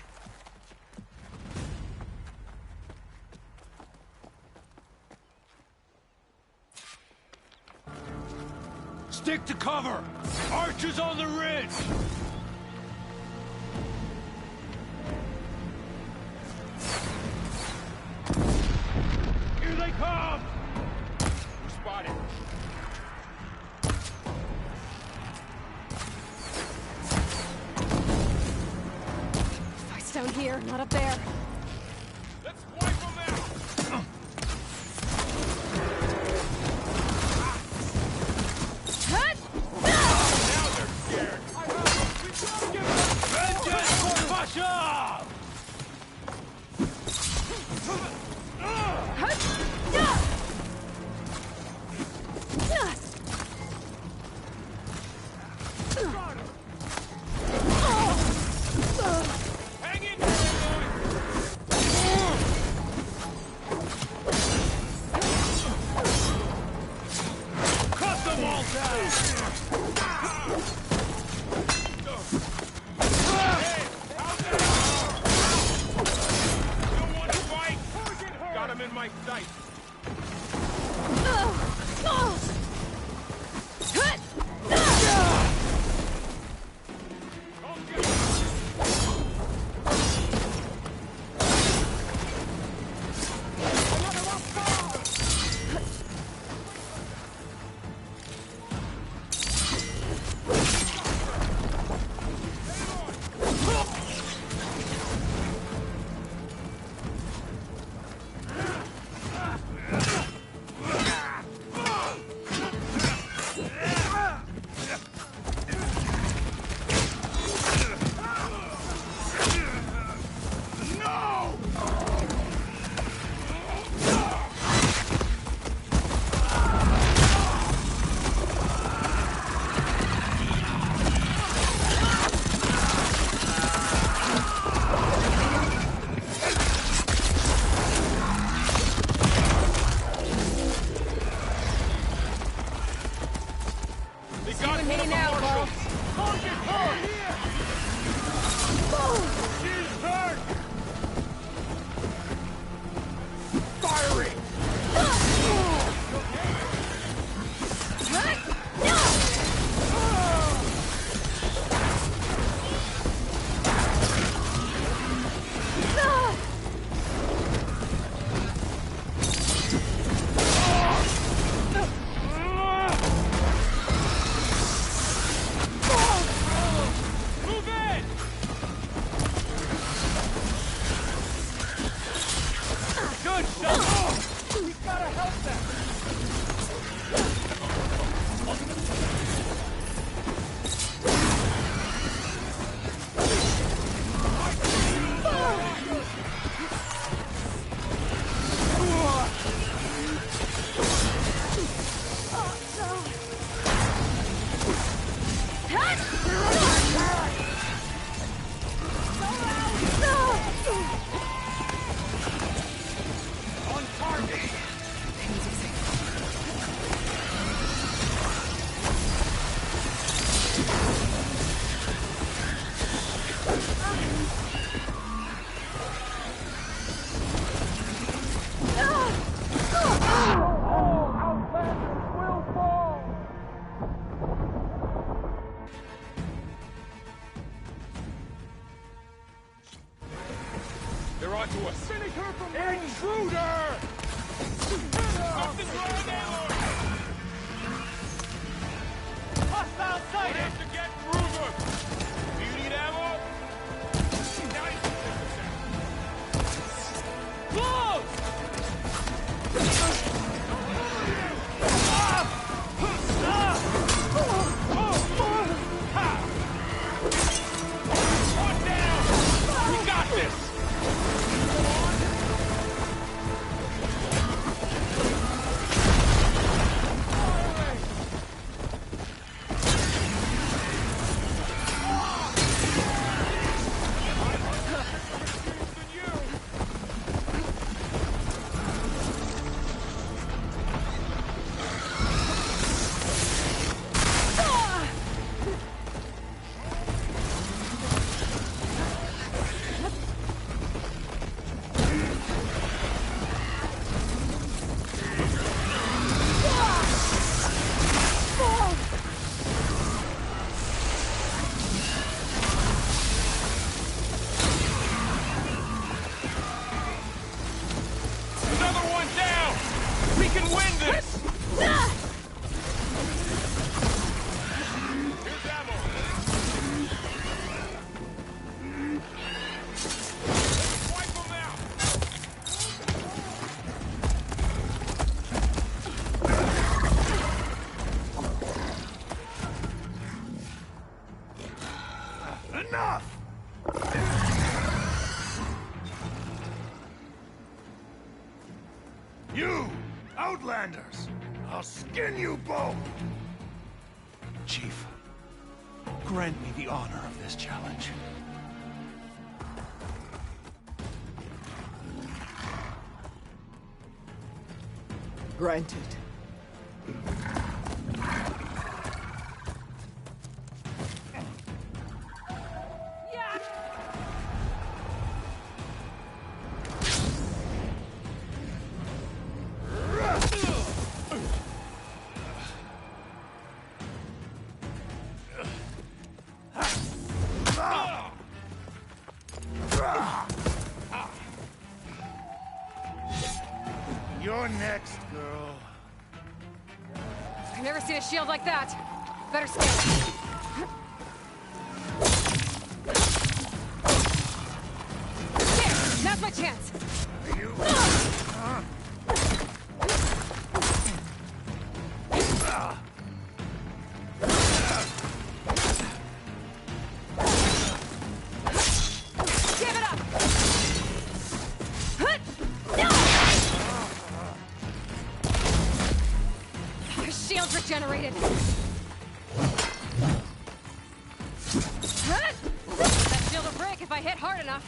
Stick to cover! Archers on the ridge! Here they come!
We're spotted.
Fight's down here, not up there.
Let's wipe them out!
Huh?
Now they're
them all down! Don't want to fight? Got him in my sight. They're onto us. Intruder! Something's wrong now! Hostile sighted! We have to get through them! Do you need ammo? Close! One down! We got this! Enough! You, Outlanders! I'll skin you both! Chief, grant me the honor of this challenge.
Granted.
You're next, girl.
I've never seen a shield like that. Better stay. There! Now's my chance! Give it up! The shield's regenerated. That shield will break if I hit hard enough.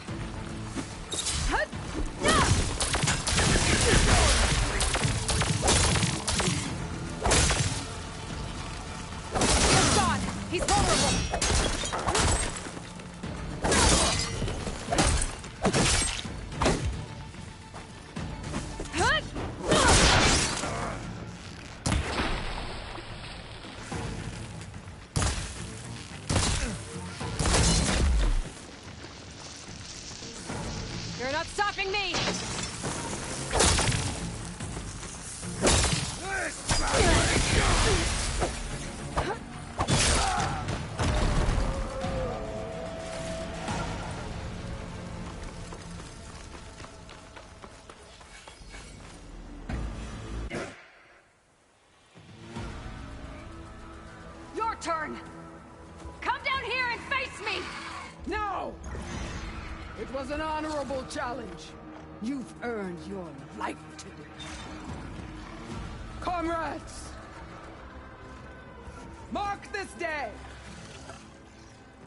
Shield's gone. He's vulnerable. You're not stopping me! Your turn! Come down here and face me!
No! It was an honorable challenge. You've earned your life today. Comrades! Mark this day!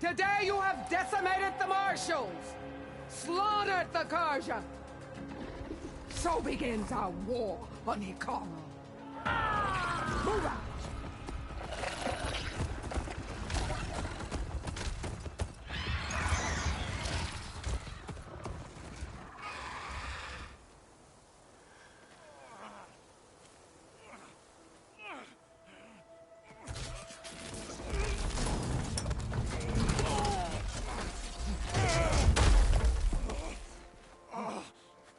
Today you have decimated the Marshals! Slaughtered the Carja! So begins our war on Hikaru. Move out!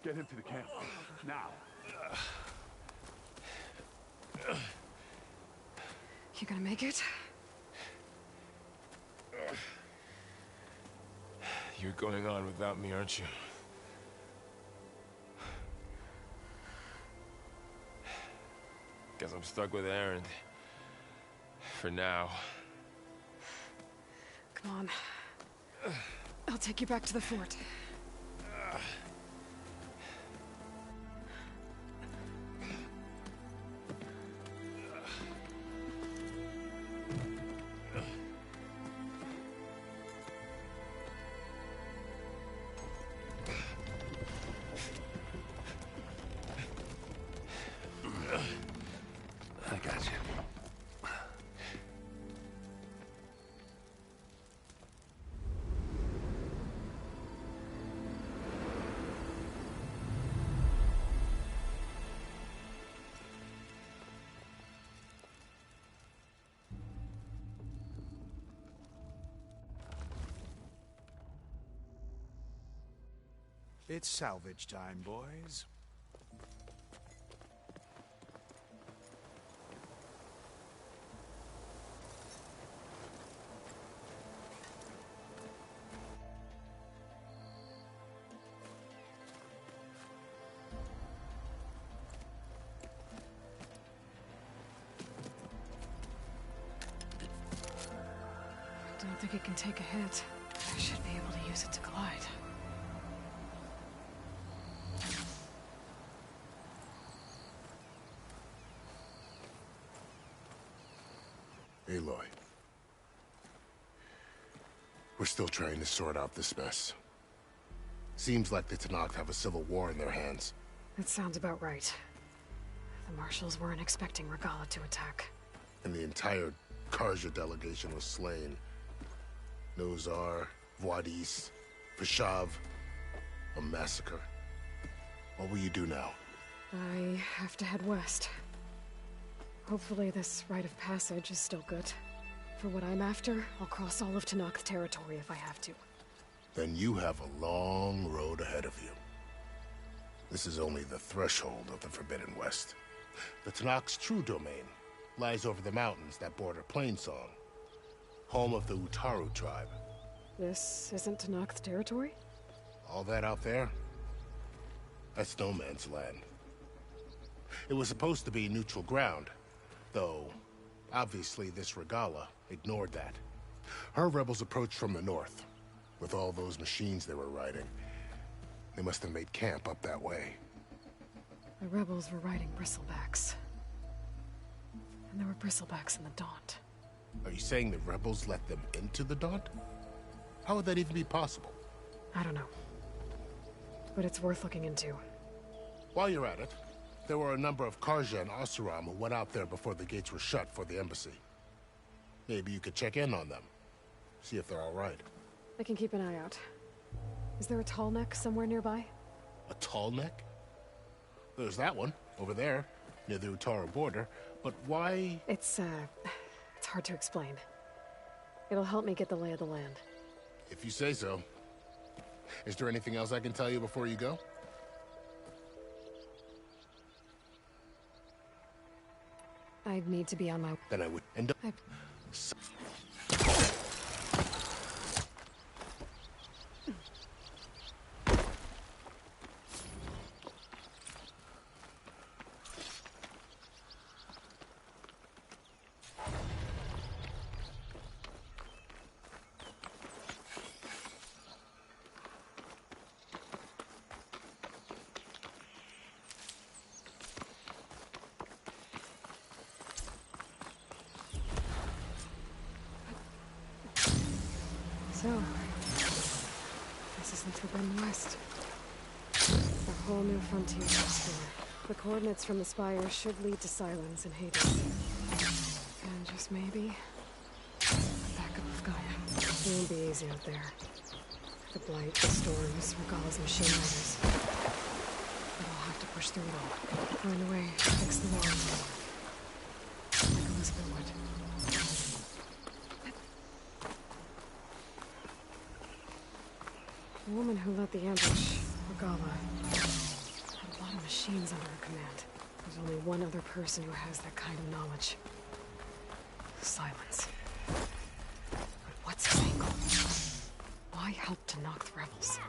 Get him to the camp. Now.
You gonna make it?
You're going on without me, aren't you? Guess I'm stuck with Erend. For now.
Come on. I'll take you back to the fort.
I got you.
It's salvage time, boys.
I don't think it can take a hit. I should be able to use it to glide.
Aloy. We're still trying to sort out this mess. Seems like the Tenakth have a civil war in their hands.
That sounds about right. The Marshals weren't expecting Regalla to attack.
And the entire Carja delegation was slain. Nozar, Wadis, Fashav. A massacre. What will you do now?
I have to head west. Hopefully this rite of passage is still good. For what I'm after, I'll cross all of Tenakth territory if I have to.
Then you have a long road ahead of you. This is only the threshold of the Forbidden West. The Tenakth's true domain lies over the mountains that border Plainsong, home of the Utaru tribe.
This isn't Tenakth territory?
All that out there? That's no man's land. It was supposed to be neutral ground, though obviously this Regalla ignored that. Her rebels approached from the north. With all those machines they were riding, they must have made camp up that way.
The rebels were riding bristlebacks. And there were bristlebacks in the Daunt.
Are you saying the rebels let them into the Daunt? How would that even be possible?
I don't know. But it's worth looking into.
While you're at it, there were a number of Carja and Oseram who went out there before the gates were shut for the embassy. Maybe you could check in on them. See if they're all right.
I can keep an eye out. Is there a tall neck somewhere nearby?
A tall neck? There's that one, over there, near the Utaru border. But why?
It's hard to explain. It'll help me get the lay of the land.
If you say so. Is there anything else I can tell you before you go?
I'd need to be on my...
Then I would end up...
So, this is the Forbidden West. A whole new frontier to explore. The coordinates from the spire should lead to Silence and Hades. And just maybe, a backup of Gaia. It won't be easy out there. The Blight, the Storms, Regalla's machine riders. But I'll have to push through it all. Find a way to fix the war. Like Elizabeth would. The woman who led the ambush, Regalla, had a lot of machines under her command. There's only one other person who has that kind of knowledge. Silence. But what's her angle? Why help Tenakth rebels?